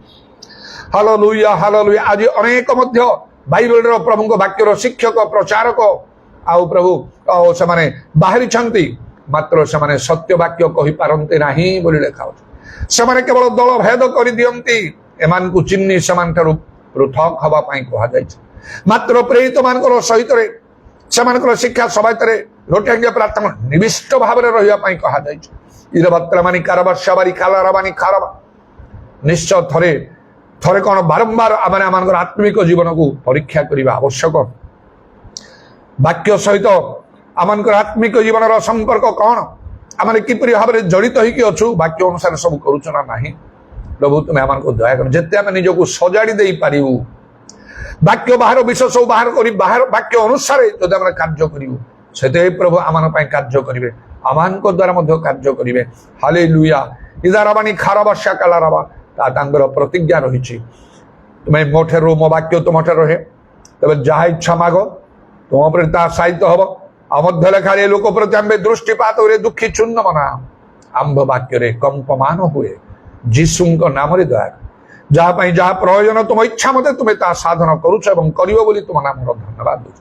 Hallelujah, hallelujah. ଆଜି ଅନେକ ମଧ୍ୟ ବାଇବେଲର ପ୍ରଭୁଙ୍କ ବାକ୍ୟର ଶିକ୍ଷକ, ପ୍ରଚାରକ ଆଉ ପ୍ରଭୁ ସେମାନେ ବାହାରିଛନ୍ତି, ମାତ୍ର ସେମାନେ ସତ୍ୟ ବାକ୍ୟ କହିପାରନ୍ତି ନାହିଁ ବୋଲି ଲେଖା ଅଛି। ସେମାନେ କେବଳ ଦଳ ଭେଦ କରିଦିଅନ୍ତି। ଏମାନଙ୍କୁ ଚିହ୍ନି ସେମାନଠାରୁ ପୃଥକ ହେବା ପାଇଁ କୁହାଯାଇଛି। ମାତ୍ର ପ୍ରେରିତମାନଙ୍କର ସହିତରେ ସେମାନଙ୍କର ଶିକ୍ଷା ସଭାତରେ ଲୋଟିଆଙ୍ଗିଆ ପ୍ରାର୍ଥନା ନିବିଷ୍ଟ ଭାବରେ ରହିବା ପାଇଁ କୁହାଯାଇଛି। ଇରବତ୍ରମାନି କାରବା ସବାରି ଖାଲାରବାନି ଖାରବା ନିଶ୍ଚୟ ଥରେ ଥରେ କ'ଣ ବାରମ୍ବାର ଆମେ ଆମମାନଙ୍କର ଆତ୍ମିକ ଜୀବନକୁ ପରୀକ୍ଷା କରିବା ଆବଶ୍ୟକ। ବାକ୍ୟ ସହିତ ଆମମାନଙ୍କର ଆତ୍ମିକ ଜୀବନର ସମ୍ପର୍କ କ'ଣ, ଆମେ କିପରି ଭାବରେ ଜଡ଼ିତ ହେଇକି ଅଛୁ, ବାକ୍ୟ ଅନୁସାରେ ସବୁ କରୁଛୁ ନା ନାହିଁ। ପ୍ରଭୁ ତୁମେ ଆମମାନଙ୍କୁ ଦୟାକର, ଯେତେ ଆମେ ନିଜକୁ ସଜାଡ଼ି ଦେଇପାରିବୁ ବାକ୍ୟ ବାହାର ବିଷୟ ସବୁ ବାହାର କରି ବାକ୍ୟ ଅନୁସାରେ ଯଦି ଆମେ କାର୍ଯ୍ୟ କରିବୁ, ସେତେ ପ୍ରଭୁ ଆମମାନଙ୍କ ପାଇଁ କାର୍ଯ୍ୟ କରିବେ, ଆମମାନଙ୍କ ଦ୍ୱାରା ମଧ୍ୟ କାର୍ଯ୍ୟ କରିବେ। ହାଲେଲୁୟା। ଇଦାରାବାନି ଖାରବା ଶାକାଲାରାବା, ତାଙ୍କର ପ୍ରତିଜ୍ଞା ରହିଛି, ତୁମେ ମୋ ଠାରୁ ମୋ ବାକ୍ୟ ତୁମଠାରେ ରହେ, ତେବେ ଯାହା ଇଚ୍ଛା ମାଗ ତୁମ ଉପରେ ତାହା ସାହିତ୍ୟ ହବ। ଆଉ ମଧ୍ୟ ଲେଖାରେ ଲୋକ ପ୍ରତି ଆମ୍ଭେ ଦୃଷ୍ଟିପାତ ହୁଏ, ଦୁଃଖୀ ଚୂର୍ଣ୍ଣ ମନା ଆମ୍ଭ ବାକ୍ୟରେ କମ୍ପମାନ ହୁଏ। ଯୀଶୁଙ୍କ ନାମରେ ଦୟା, ଯାହା ପାଇଁ ଯାହା ପ୍ରୟୋଜନ ତୁମ ଇଚ୍ଛା ମତେ ତୁମେ ତାହା ସାଧନ କରୁଛ ଏବଂ କରିବ ବୋଲି ତୁମ ନାମର ଧନ୍ୟବାଦ ଦେଉଛ।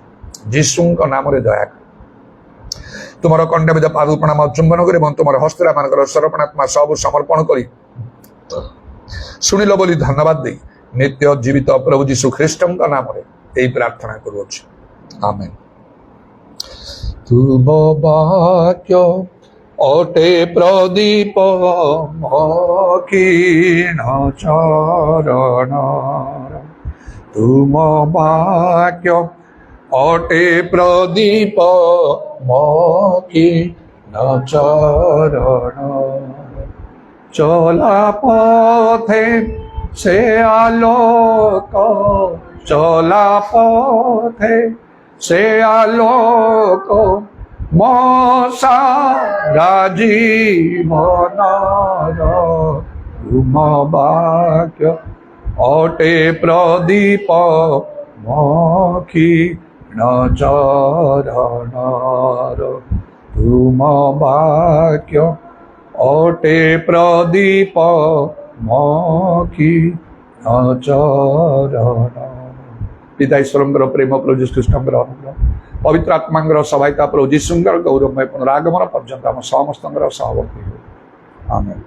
ଯୀଶୁଙ୍କ ନାମରେ ଦୟା, ତୁମର କଣ୍ଠବିଧ ପାଦ ପ୍ରଣାମ ଚୁମ୍ବନ କରି ଏବଂ ତୁମର ହସ୍ତରେ ମାନଙ୍କର ସରପଣାତ୍ମା ସବୁ ସମର୍ପଣ କରି ଶୁଣିଲ ବୋଲି ଧନ୍ୟବାଦ ଦେଇ ନିତ୍ୟ ଜୀବିତ ପ୍ରଭୁ ଯୀଶୁ ଖ୍ରୀଷ୍ଟଙ୍କ ନାମରେ ଏହି ପ୍ରାର୍ଥନା କରୁଅଛି, ଆମେନ୍। ତୁମ ବାକ୍ୟ ଅଟେ ପ୍ରଦୀପ ମକିନ ଚରଣ, ତୁମ ବାକ୍ୟ ଅଟେ ପ୍ରଦୀପ ମକିନ ଚରଣ, চলা পথে সে আলোক, চলা পথে সে আলোক, মশারা জীবনর, তুম বাক্য অটে প্রদীপ মক্ষীণ চরণর, তুম বাক্য অটে প্রদীপ মক্ষীণ চরণ। পিতা ঈশ্বরଙ୍କର ପ୍ରେମ, ପ୍ରଭୁ ଯୀଶୁ ଖ୍ରୀଷ୍ଟଙ୍କର ଅନୁଗ୍ରହ, ପବିତ୍ର ଆତ୍ମାଙ୍କର ସହାୟତା, ପ୍ରଭୁ ଯୀଶୁଙ୍କର ଗୌରବମୟ ପୁନରାଗମନ ପର୍ଯ୍ୟନ୍ତ ଆମ ସମସ୍ତଙ୍କର ସହବର୍ତ୍ତୀ ହେଉ, ଆମେନ୍।